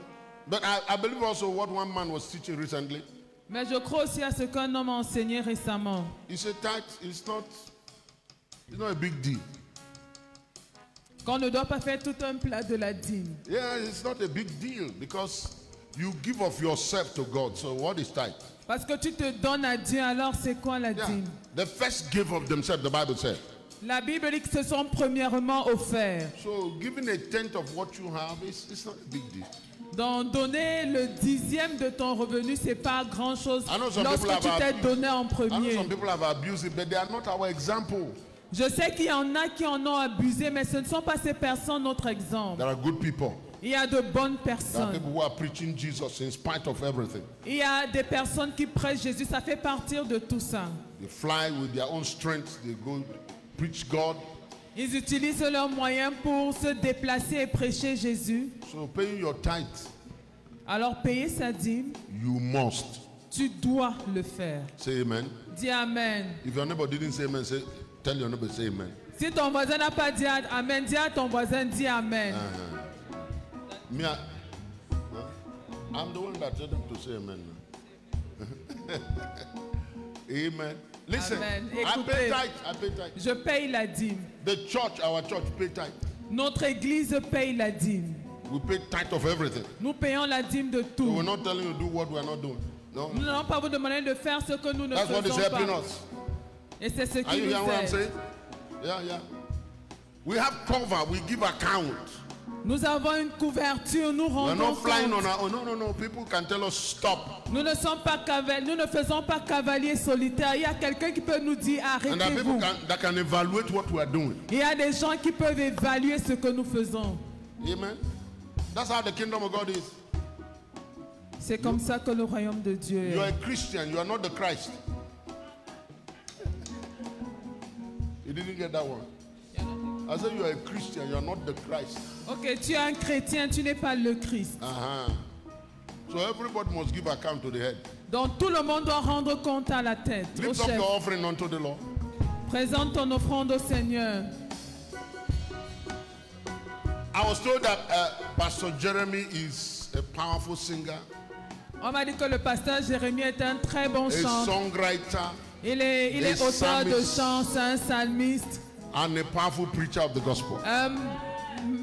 But I believe also what one man was teaching recently. Mais je crois aussi à ce qu'un homme a enseigné récemment. He said tithe is not a big deal. Qu'on ne doit pas faire tout un plat de la dîme. Yeah, it's not a big deal because you give of yourself to God. So what is tithe? Parce que tu te donnes à Dieu, alors c'est quoi la Yeah. dîme? The first give of themselves, the Bible said. La Bible dit que ce sont premièrement offerts. So giving a tenth of what you have it's not a big deal. Donc donner le 10e de ton revenu, c'est pas grand chose I know some lorsque people tu have t'es donné en I know premier. some people have abused it, but they are not our example. Je sais qu'il y en a qui en ont abusé, mais ce ne sont pas ces personnes notre exemple. There are good people. Il y a de bonnes There are personnes. people who are preaching Jesus in spite of everything. Il y a des personnes qui prêchent Jésus, ça fait partir de tout ça. They fly with their own strength. They go preach God. Ils utilisent leurs moyens pour se déplacer et prêcher Jésus. So paying your tithe, Alors payer sa dîme, you must. tu dois le faire. Say amen. Dis Amen. If your neighbor didn't say amen, tell your neighbor say amen. Si ton voisin n'a pas dit Amen, dis à ton voisin, dis Amen. Me, I'm the one that told them to say amen. Amen. Listen, Amen. I pay Écoutez. tithe. I pay tithe. Je paye la dîme. The church, our church, pay tithe. Notre église paye la dîme. We pay tithe of everything. Nous payons la dîme de So tout. we're not telling you to do what we are not doing. No. Nous n'allons pas vous demander de faire ce que nous ne That's what is faisons helping pas. us. Et c'est ce Are qui you nous hearing what I'm aide. saying? Yeah, yeah. We have cover. We give account. Nous avons une couverture, nous We're rendons not flying compte. on our own. No, no, no. People can tell us stop. Nous ne sommes pas nous ne faisons pas cavalier solitaire. Il y a quelqu'un qui peut nous dire And there are people arrêtez-vous. that can evaluate what we are doing. Il y a des gens qui peuvent évaluer ce que nous faisons. Amen. That's how the kingdom of God is. C'est comme ça que le royaume de Dieu You are est. a Christian. You are not the Christ. You didn't get that one. I said you are a Christian. You are not the Christ. Ok, tu es un chrétien, tu n'es pas le Christ. So everybody must give account to the head. Donc tout le monde doit rendre compte à la tête, au Lift up chef. your offering unto the Lord. Présente ton offrande au Seigneur. I was told that Pastor Jeremy is a powerful singer, On m'a dit que le pasteur Jérémie est un très bon a chanteur. songwriter, Il est a auteur de psalmist. chants, c'est un psalmiste, and a powerful preacher of the gospel. un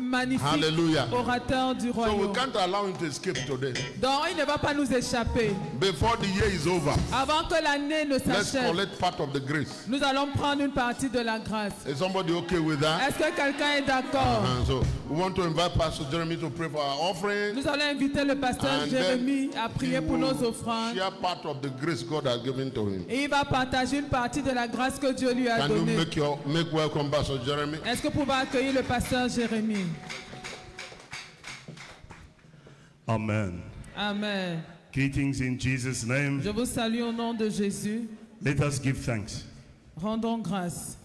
magnifique Hallelujah. orateur du So we royaume. can't allow him to escape today. Donc il ne va pas nous échapper. Before the year is over, Avant que l'année ne let's s'achève, collect part of the grace. nous allons prendre une partie de la grâce. Is somebody okay with that? Est-ce que quelqu'un est d'accord? So we want to invite Pastor Jeremy to pray for our offering. Nous allons inviter le pasteur And then Jérémie à prier he pour nos will offrandes. share part of the grace God has given to him. Et il va partager une partie de la grâce que Dieu lui a Can you donnée. make welcome Pastor Jeremy? Est-ce que vous pouvez accueillir le pasteur Jérémie? Amen. Amen. Greetings in Jesus' name. Je vous salue au nom de Jésus. Let us give thanks. Rendons grâce.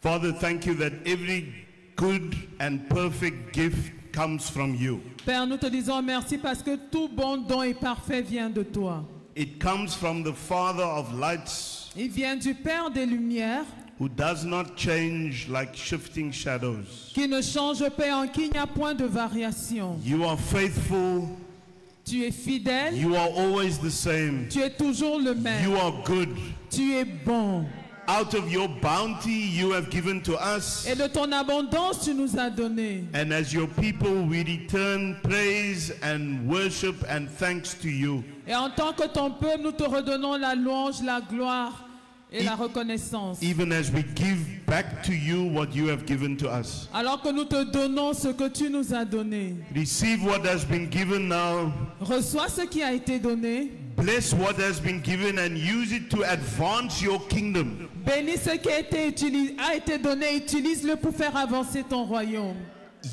Father, thank you that every good and perfect gift comes from you. Père, nous te disons merci parce que tout bon don et parfait vient de toi. It comes from the Father of lights, Il vient du Père des Lumières who does not change like shifting shadows. qui ne change pas, en qui il n'y a point de variation. You are faithful. Tu es fidèle, You are always the same. tu es toujours le même. You are good. Tu es bon. Out of your bounty you have given to us. Et de ton abondance, tu nous as donné. And as your people, we return praise and worship and thanks to you. Et en tant que ton peuple, nous te redonnons la louange, la gloire et la reconnaissance. Even as we give back to you what you have given to us. Alors que nous te donnons ce que tu nous as donné. Receive what has been given now. Reçois ce qui a été donné. Bless what has been given and use it to advance your kingdom. Bénis ce qui a été donné. Utilise-le pour faire avancer ton royaume.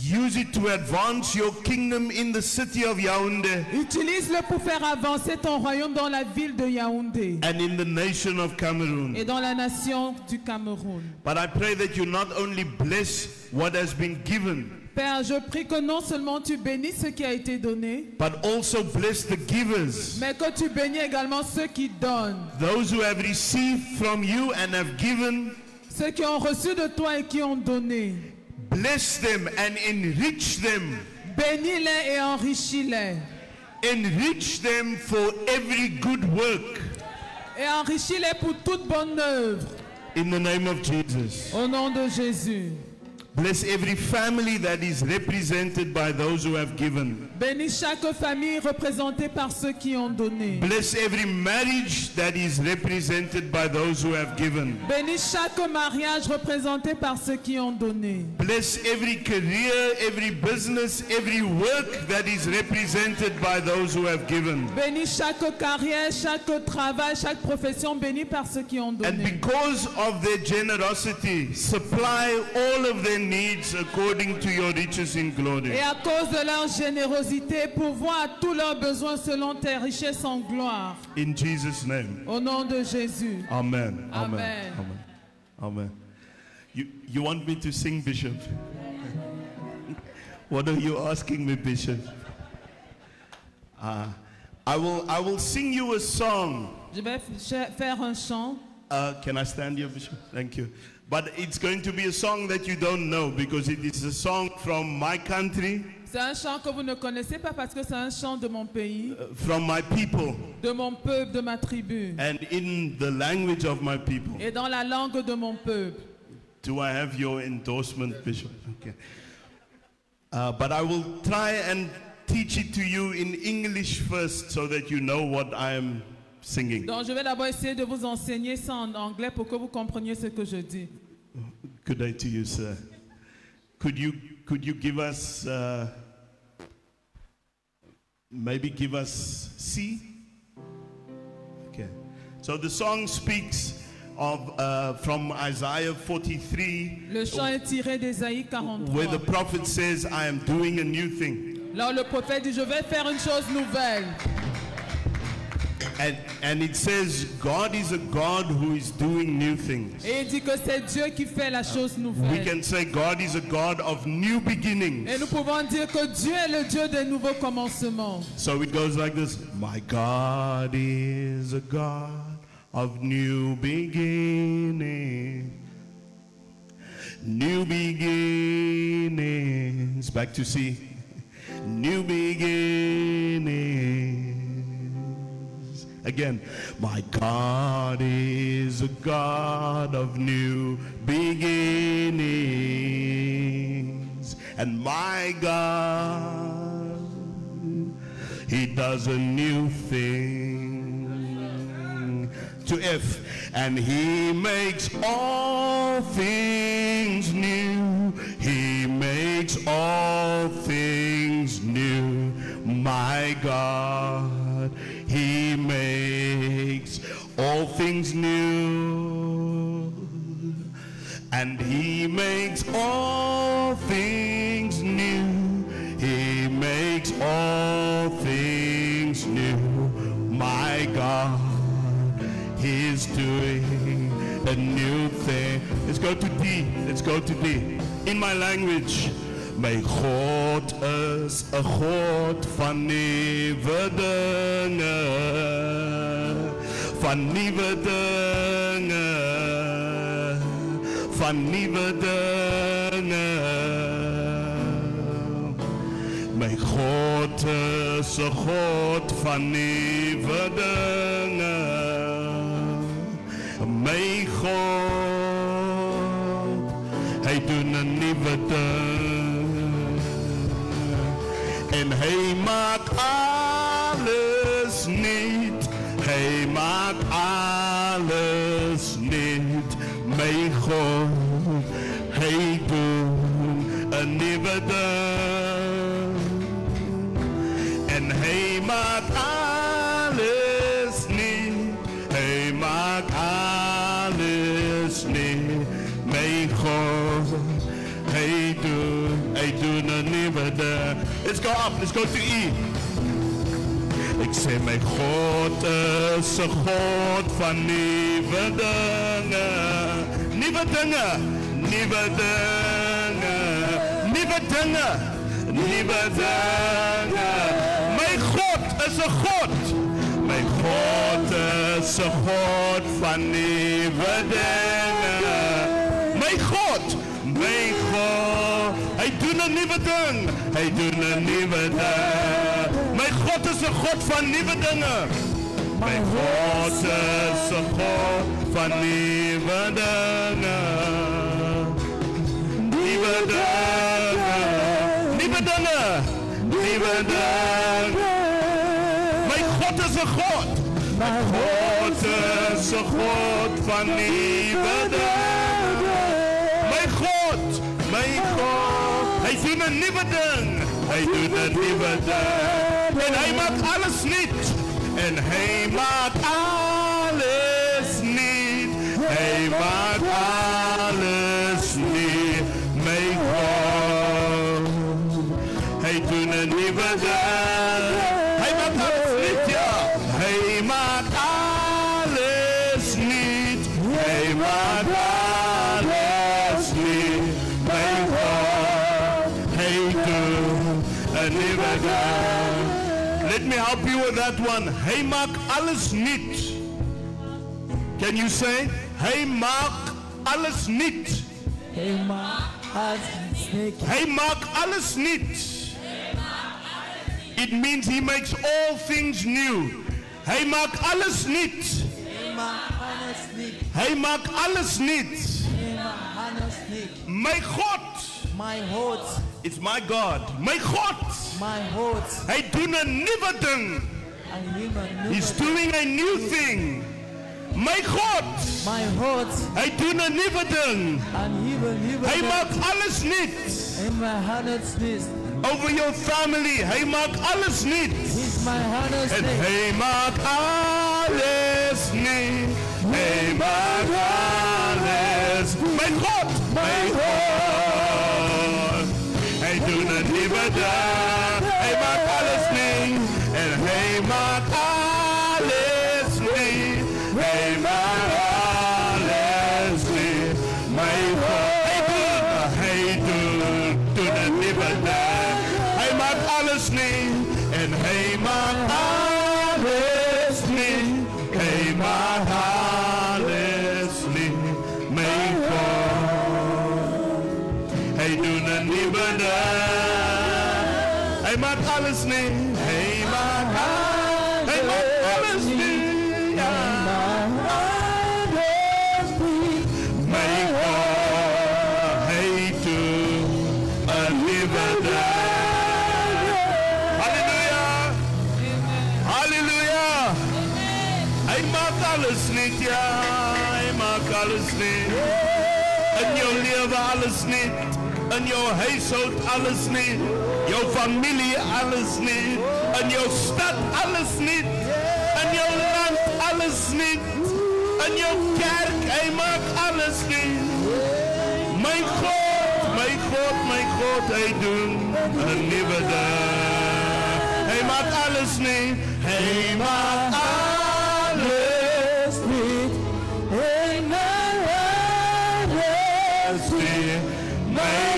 Use it to advance your kingdom in the city of Yaoundé Utilise-le pour faire avancer ton royaume dans la ville de Yaoundé and in the nation of Cameroon. et dans la nation du Cameroun. But I pray that you not only bless what has been given, Père, je prie que non seulement tu bénisses ce qui a été donné, but also bless the givers, mais que tu bénis également ceux qui donnent, those who have received from you and have given. ceux qui ont reçu de toi et qui ont donné. Bless them and enrich them. Bénis-les et enrichis-les. Enrich them for every good work. Et enrichis-les pour toute bonne œuvre. In the name of Jesus. Au nom de Jésus. Bless every family that is represented by those who have given. Bénis chaque famille représentée par ceux qui ont donné. Bless every marriage that is represented by those who have given. Bénis chaque mariage représenté par ceux qui ont donné. Bless every career, every business, every work that is represented by those who have given. Bénis chaque carrière, chaque travail, chaque profession bénie par ceux qui ont And donné. because of their generosity, supply all of their needs according to your riches in glory. Et à cause de leur générosité, pourvoir à tous leurs besoins selon tes richesses en gloire. In Jesus' name. Au nom de Jésus. Amen. Amen. Amen. Amen. You want me to sing, Bishop? What are you asking me, Bishop? I will sing you a song. Je vais faire un chant. Can I stand here, Bishop? Thank you. But it's going to be a song that you don't know because it is a song from my country. C'est un chant que vous ne connaissez pas parce que c'est un chant de mon pays, from my people, de mon peuple, de ma tribu. and in the language of my people. Et dans la langue de mon peuple. Do I have your endorsement, Bishop? Okay. But I will try and teach it to you in English first so that you know what I am singing. Donc je vais d'abord essayer de vous enseigner ça en anglais pour que vous compreniez ce que je dis. Good day to you, sir. Could you give us, maybe give us C? Okay. So the song speaks of from Isaiah 43, Le chant est tiré d'Ésaïe 43. where the prophet says, I am doing a new thing. Là où le prophète dit, je vais faire une chose nouvelle. And it says, God is a God who is doing new things. Et il dit que c'est Dieu qui fait la chose We nouvelle. can say God is a God of new beginnings. Et nous pouvons dire que Dieu est le Dieu des nouveaux commencements. So it goes like this. My God is a God of new beginnings. New beginnings. Back to C. New beginnings. Again, my God is a God of new beginnings. And my God, He does a new thing. To F, and He makes all things new. He makes all things new. My God, He makes all things new. And He makes all things new. He makes all things new. My God, He's doing a new thing. Let's go to D. Let's go to D. In my language. My God is a God van nieuwe dingen. Van nieuwe dingen. Van nieuwe dingen. My God is a God van nieuwe dingen. My God, Hij doet een nieuwe ding. En Hij maakt alles niet. Hij maakt alles niet. Mijn God, Hij doet een nieuwe dag. En Hij maakt alles niet. Hij maakt alles niet. Mijn God, Hij doet een nieuwe dag. Let's go up, let's go to E. Ik zeg, mijn God is een God van nieuwe dingen. Nieuwe dingen, nieuwe dingen, nieuwe dingen, nieuwe dingen. Mijn God is een God. Mijn God is een God van nieuwe dingen. Mijn God, mijn God. Hij doet een nieuwe ding. Hij doet een nieuwe ding. Mijn God is een God van nieuwe dingen. Mijn God is een God van nieuwe dingen. Nieuwe dingen. Nieuwe dingen. Nieuwe dingen. Mijn God is een God. Mijn God is een God van nieuwe dingen. Mijn God. Mijn God. Hij doet een nieuwe ding. Hij doet een nieuwe ding. En Hij maakt alles niet. En Hij maakt alles niet. Hij maakt alles niet. Mijn God. Hij doet een nieuwe ding. Hij maakt alles niet, ja. Hij maakt alles niet. Hij maakt alles niet. Mijn God. Hij doet een nieuwe ding. Let me help you with that one. Hij maakt alles niet. Can you say? Hij maakt alles niet. Hij maakt alles niet. Hij maakt alles niet. It means he makes all things new. Hy maak alles nuut. Hy maak alles nuut. My God. It's my God. My God. Hy doen 'n nuwe ding. He's doing a new thing. My God. Hy doen 'n nuwe ding. Hy maak alles nuut. Over your family, hy maak alles nuut. En hy maak alles nuut. Hy maak alles. My God. Hy doen 'n nuwe ding. Hy maak alles nuut. En hy maak alles nuut. Hy maak alles nuut. My God. Hy doen 'n nuwe ding. Hy maak alles nuut. En hy maak alles nuut. Hy maak alles nuut. My God. Hy doen 'n nuwe ding. Hy maak alles nuut. Hy maak alles nuut. My God. Hy doen 'n nuwe ding. Hallelujah. Hallelujah. Hy maak alles nuut. Ja, hy maak alles nuut. In jou lewe alles nuut. In jou huishoud alles nuut. Jou familie alles nuut. In jou stad alles nuut. In jou land alles nuut. In jou kerk, hy maak alles nuut. My God, my God, my God, hy doen 'n nuwe ding. Hy maak alles nuut. Hy maak alles nuut. Hy maak alles nuut. My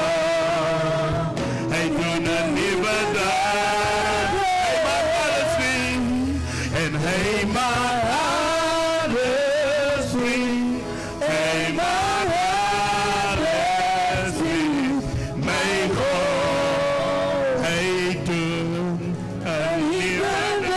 God, hy doen 'n nuwe ding. Hy maak alles nuut. En hy maak alles nuut. Hy maak alles nuut. My God, hy doen 'n nuwe ding.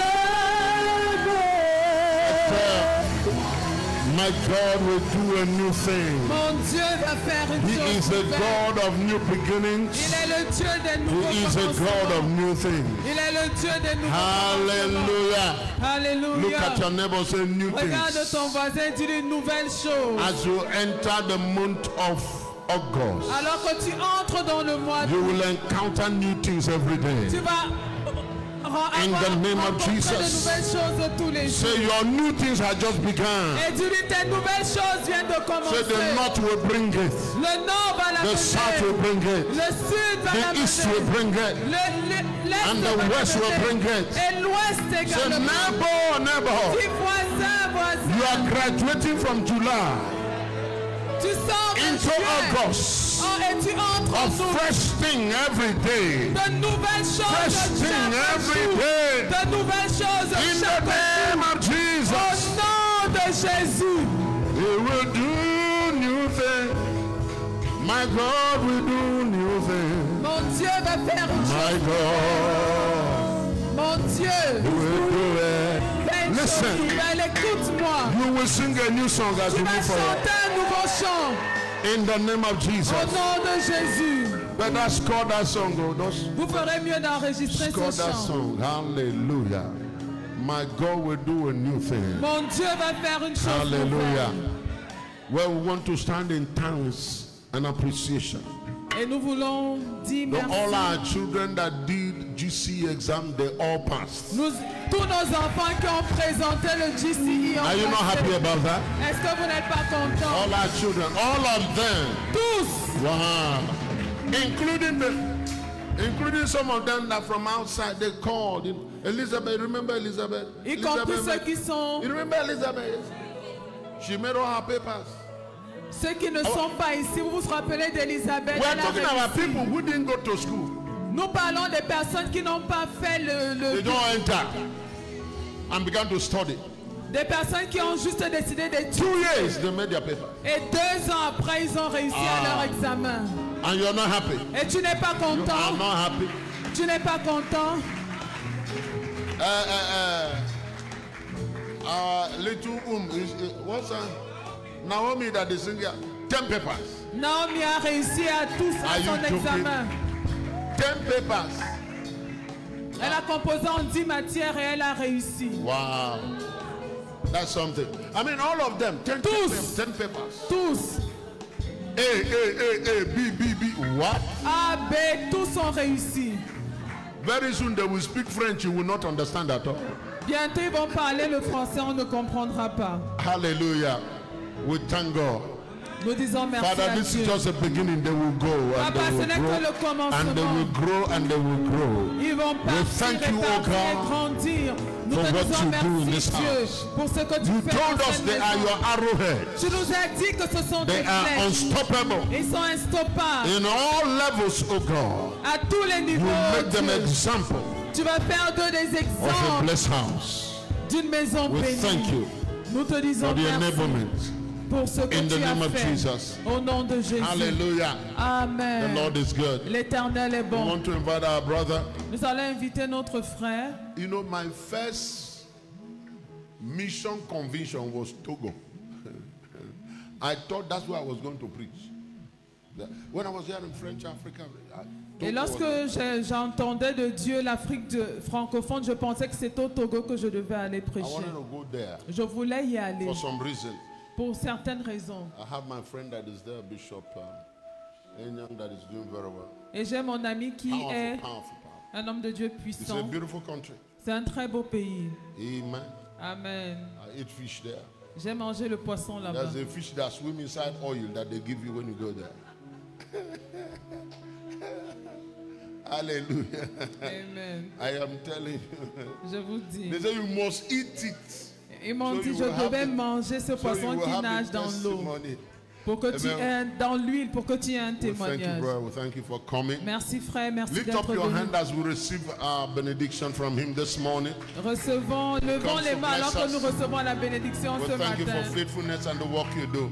My God will do a new thing. Mon Dieu va faire une He chose is a nouvelle. God of new beginnings. Il est le Dieu des nouveaux He is a God of commencements. new things. Il est le Dieu des nouveaux Hallelujah. commencements. Look at your Alléluia. neighbor, say new Regarde things. ton voisin, dis une nouvelle chose. As you enter the month of August, Alors que tu entres dans le mois you d'août, will encounter new things every day. tu vas In the name of rencontrer de Jesus. nouvelles choses tous les jours. Say your new things have just begun. Et tu dis tes nouvelles choses viennent de Say commencer. the north will bring it. Le nord va The south will l'amener. bring it. Le sud va The east will l'amener. bring it. L'est And va the west will l'amener. bring it. Et l'ouest Say également. neighbor. Dis voisin, voisin. You are graduating from July Tu sors de into juillet. August. Oh, et tu entres en A août. fresh thing every day. De nouvelles choses Fresh thing chaque every jour. day. De nouvelles choses In the chaque name jour. of Jesus. Au nom de Jésus. He will do new things. My God will do new things. Mon Dieu va faire une chose. My God Mon Dieu. will do it. Fais une chose Listen. nouvelle. Écoute-moi. You will sing a new song as Tu you vas move forward. chanter un nouveau chant. In the name of Au Jesus. nom de Jésus. Better score that song. Oh, just Vous ferez mieux d'enregistrer score ce that chant. song. Hallelujah. My God will do a new thing. Mon Dieu va faire une chose Hallelujah. nouvelle. Well, we want to stand in thanks and appreciation. Et nous voulons dire All merci. our children that did GCE exam, they all passed. Tous nos enfants qui ont présenté le GCE ont Are you not passé. happy about that? Est-ce que vous n'êtes pas contents? All our children, all of them. Tous, Wow. Including some of them that from outside they called. Elizabeth, remember Elizabeth? y compris ceux Elizabeth, qui sont, you remember Elizabeth? She made all her papers. ceux qui ne sont pas ici. Vous vous rappelez d'Elisabeth? We're Elle talking avait about réussi. people who didn't go to school. Nous parlons des personnes qui n'ont pas fait They don't enter and began to study. des personnes qui ont juste décidé 2 d'étudier. years they made their paper. Et 2 ans après, ils ont réussi à leur examen. And you're not happy. Et tu n'es pas You are content? not happy. tu n'es pas content, little what's that? Naomi that is in here, 10 papers. Naomi a réussi à tous à son examen. 10 papers. Elle a composé en 10 matières et elle a réussi. Wow. That's something. I mean, all of them, 10 papers. Tous. A, B, B, B. What? A, B, tous ont réussi. Very soon they will speak French, you will not understand at all. Bientôt ils vont parler le français, on ne comprendra pas. Hallelujah. We thank God. Nous disons merci Father, à this Dieu. is just a beginning. They will go and Papa, ce they n'est will que le grow commencement. and they will grow and they will grow. Ils vont partir thank et you, O partir et God, grandir. Nous for te what disons you do in merci this Dieu house. pour ce que tu You fais told dans us cette they are maison. your arrowheads. Tu nous as dit que ce sont They des are flèches. unstoppable. Ils sont instoppables. In all levels, oh God, À tous les you niveaux, make them Dieu. example Tu vas faire d'eux des of a exemples blessed house. d'une maison We thank bénie. you Nous te disons for the merci enablement. pour ce que In the tu as name of fait. Jesus. Au nom de Jésus. Hallelujah. The Amen. Lord is good. L'Éternel est We bon. want to invite our brother. Nous allons inviter notre frère. You know, my first mission convention was Togo. I thought that's where I was going to preach. When I was here in French Africa, Et lorsque j'entendais de Dieu l'Afrique francophone, je pensais que c'était au Togo que je devais aller I prêcher. wanted to go there Je voulais y aller for some reason. pour certaines raisons. I have my friend that is there, Bishop Enyang, that is doing very well. Et j'ai mon ami qui est Powerful. un homme de Dieu It's a puissant. beautiful country. C'est un très beau pays. Amen. Amen. I eat fish there. J'ai mangé le poisson là-bas. There's a fish that swims inside oil that they give you when you go there. Hallelujah. Amen. I am telling you. Je vous dis. They say you must eat it. Ils m'ont So dit you je will have devais the- manger ce So you poisson will qui have nage the dans l'eau. testimony. Pour que tu aies dans l'huile, pour que tu aies un We thank you, témoignage. brother. We thank you for coming. Merci frère, merci Lift d'être up your venu. hand as we receive our benediction from him this morning. Levons les mains alors que nous recevons la bénédiction We ce thank you for matin. faithfulness and the work you do.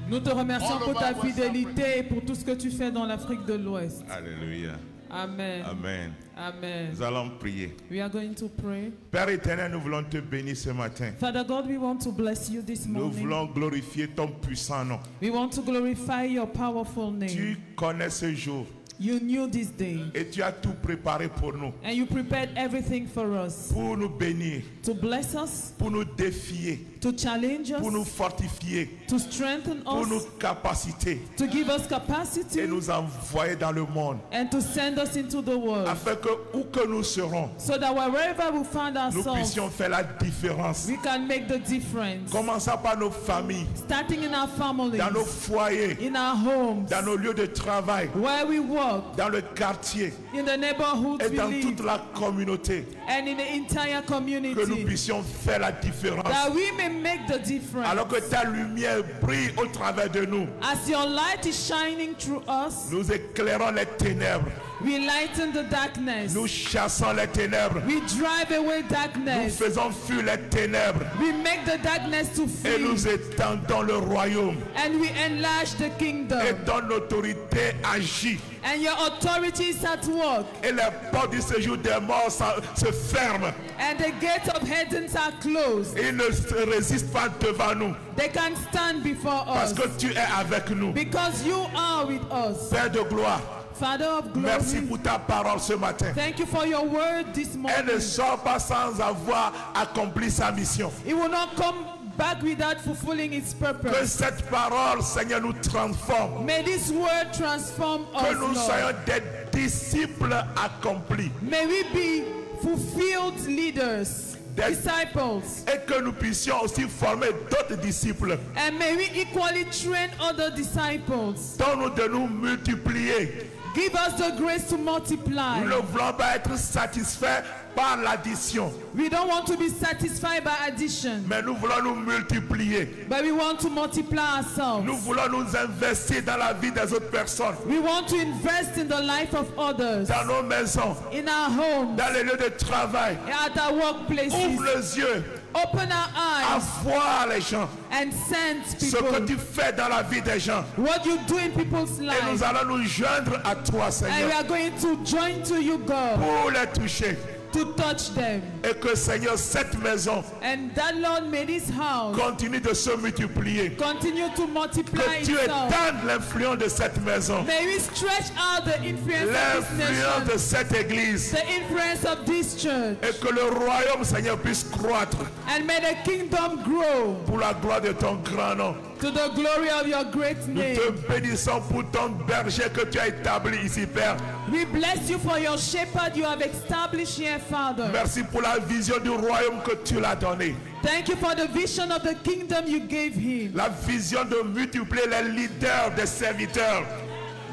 Nous te remercions All pour ta over West fidélité et pour tout ce que tu fais dans l'Afrique de l'Ouest. Alléluia. Amen. Amen. Amen. Nous allons prier. We are going to pray. Père éternel, nous voulons te bénir ce matin. Father God, we want to bless you this Nous morning. voulons glorifier ton puissant nom. We want to glorify your powerful name. Tu connais ce jour You knew this day et tu as tout préparé pour nous, and you prepared everything for us pour nous bénir, to bless us, pour nous défier, to challenge pour nous us, fortifier, to strengthen pour nos us, capacités to give us et capacity nous envoyer dans le monde, and to send us into the world afin que où que nous serons, so that wherever we find nous ourselves, puissions faire la différence. we can make the difference. Commençons par nos familles, Starting in our families, dans nos foyers, in our homes, dans nos lieux de travail, where we work, dans le quartier in the neighborhoods et we dans live, toute la communauté, and in the entire que nous community, puissions faire la différence. that we may make the difference. Alors que ta lumière brille au travers de nous, As your light is shining through us, nous éclairons les ténèbres, we lighten the darkness. nous chassons les ténèbres, We drive away nous darkness. faisons fuir les ténèbres We make the darkness to et flee. nous étendons le royaume And we enlarge the kingdom. et ton autorité agit And your authority is at work. et les portes du séjour des morts se ferment. And the gates of heavens are closed. Ils ne se résistent pas devant nous They can stand before parce us. que tu es avec nous. Because you are with us. Père de gloire, Father of merci glory, pour ta parole ce matin. thank you for your word this Elle morning. ne sort pas sans avoir accompli sa mission. It will not come back without fulfilling its Que purpose. cette parole, Seigneur, nous transforme. May this word transform Que us, nous Lord. soyons des disciples accomplis. May we be fulfilled leaders, Des- disciples, Et que nous puissions aussi former d'autres disciples. and may we equally train other disciples. Donne-nous de nous multiplier. Give us the grace to multiply. Nous ne voulons pas être satisfaits par l'addition, We don't want to be satisfied by addition, mais nous voulons nous multiplier. but we want to multiply ourselves. Nous voulons nous investir dans la vie des autres personnes, We want to invest in the life of others, dans nos maisons, in our homes, dans les lieux de travail. at our Ouvre workplaces. les yeux Open our à eyes voir les gens, and sense ce que people. tu fais dans la vie des gens. What you do in people's Et nous lives. allons nous joindre à toi, And we Seigneur, are going to join to you, God, pour les toucher. to touch them. Et que, Seigneur, cette maison And that, Lord, may this house continue de se multiplier. continue to multiply Que tu itself. étendes l'influence de cette maison, May we stretch out the influence of this l'influence de nation, cette église. the influence of this church, Et que le royaume, Seigneur, puisse croître and may the kingdom grow pour la gloire de ton grand nom. to the glory of your great Nous name. te bénissons pour ton berger que tu as établi ici, Père. We bless you for your shepherd you have established here, Father. Merci pour la vision du royaume que tu l'as donné. Thank you for the vision of the kingdom you gave him. La vision de multiplier les leaders des serviteurs.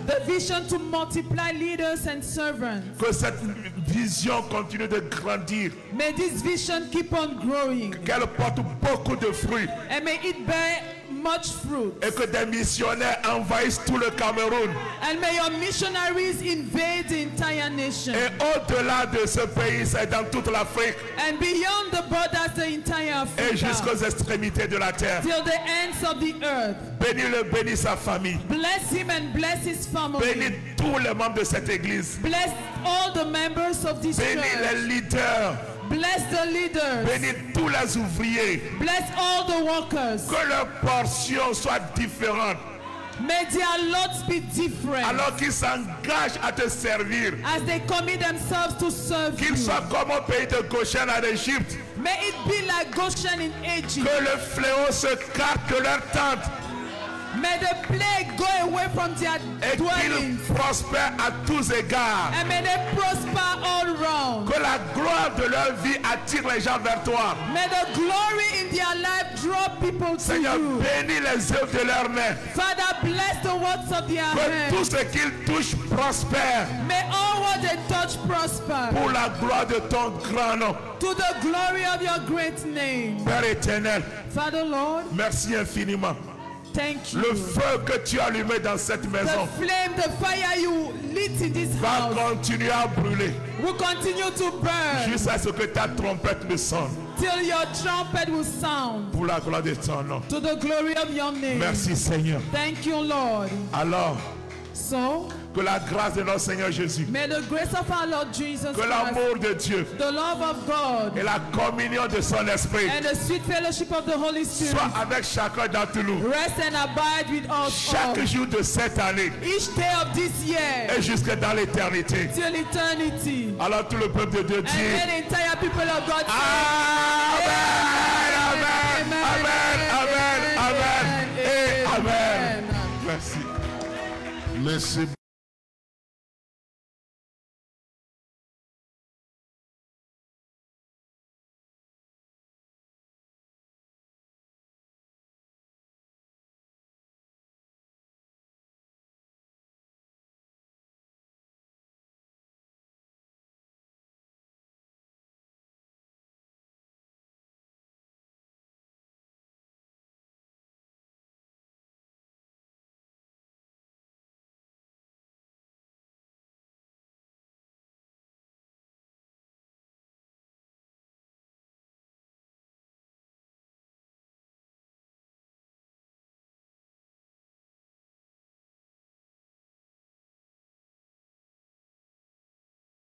The vision to multiply leaders and servants. Que cette vision continue de grandir. May this vision keep on growing, Qu'elle porte beaucoup de fruits. and may it bear much fruit. Et que des missionnaires envahissent tout le Cameroun. And may your missionaries invade the entire nation. Et au-delà de ce pays, c'est dans toute l'Afrique And beyond the borders, the entire et Africa, jusqu'aux extrémités de la terre. till the ends of the earth. Bénis-le, bénis sa famille. Bless him and bless his family. Bénis tous les membres de cette église. Bless all the members of this Bénis les church. leaders. Bless the leaders. Bénis tous les ouvriers. Bless all the workers. Que leur portion soit différente. May their lots be different Alors qu'ils s'engagent à te servir. as they commit themselves to serve you. Qu'ils soient comme au pays de Goshen en Égypte. May it be like Goshen in Egypt. Que le fléau se cache de leur tente. May the plague go away from their Et dwellings. qu'ils prospèrent à tous égards. And may they prosper all round. Que la gloire de leur vie attire les gens vers toi. May the glory in their life draw people to Seigneur, you. bénis les œuvres de leurs mains. Father, bless the works of their Que tout hands. ce qu'ils touchent prospère. May all what they touch prosper. Pour la gloire de ton grand nom. To the glory of your great name. Père éternel, Father, Lord, merci infiniment. thank you. Le feu que tu as allumé dans cette The maison flame, the fire you lit in this va house continuer à brûler will continue to burn jusqu'à ce que ta trompette me sonne. till your trumpet will sound. Pour la gloire de ton nom. To the glory of your name. Merci Seigneur. Thank you, Lord. Alors, So, que la grâce de notre Seigneur Jésus, may the grace of our Lord Jesus que Christ, l'amour de Dieu the love of God, et la communion de son esprit and the sweet fellowship of the Holy Spirit soient avec chacun d'entre nous. rest and abide with us all. Chaque jour de cette année Each day of this year et jusque dans l'éternité. till eternity. Alors tout le peuple de Dieu And dit let the entire people of God say, Amen, Amen, Amen, Amen, Amen et Amen. Merci. Merci.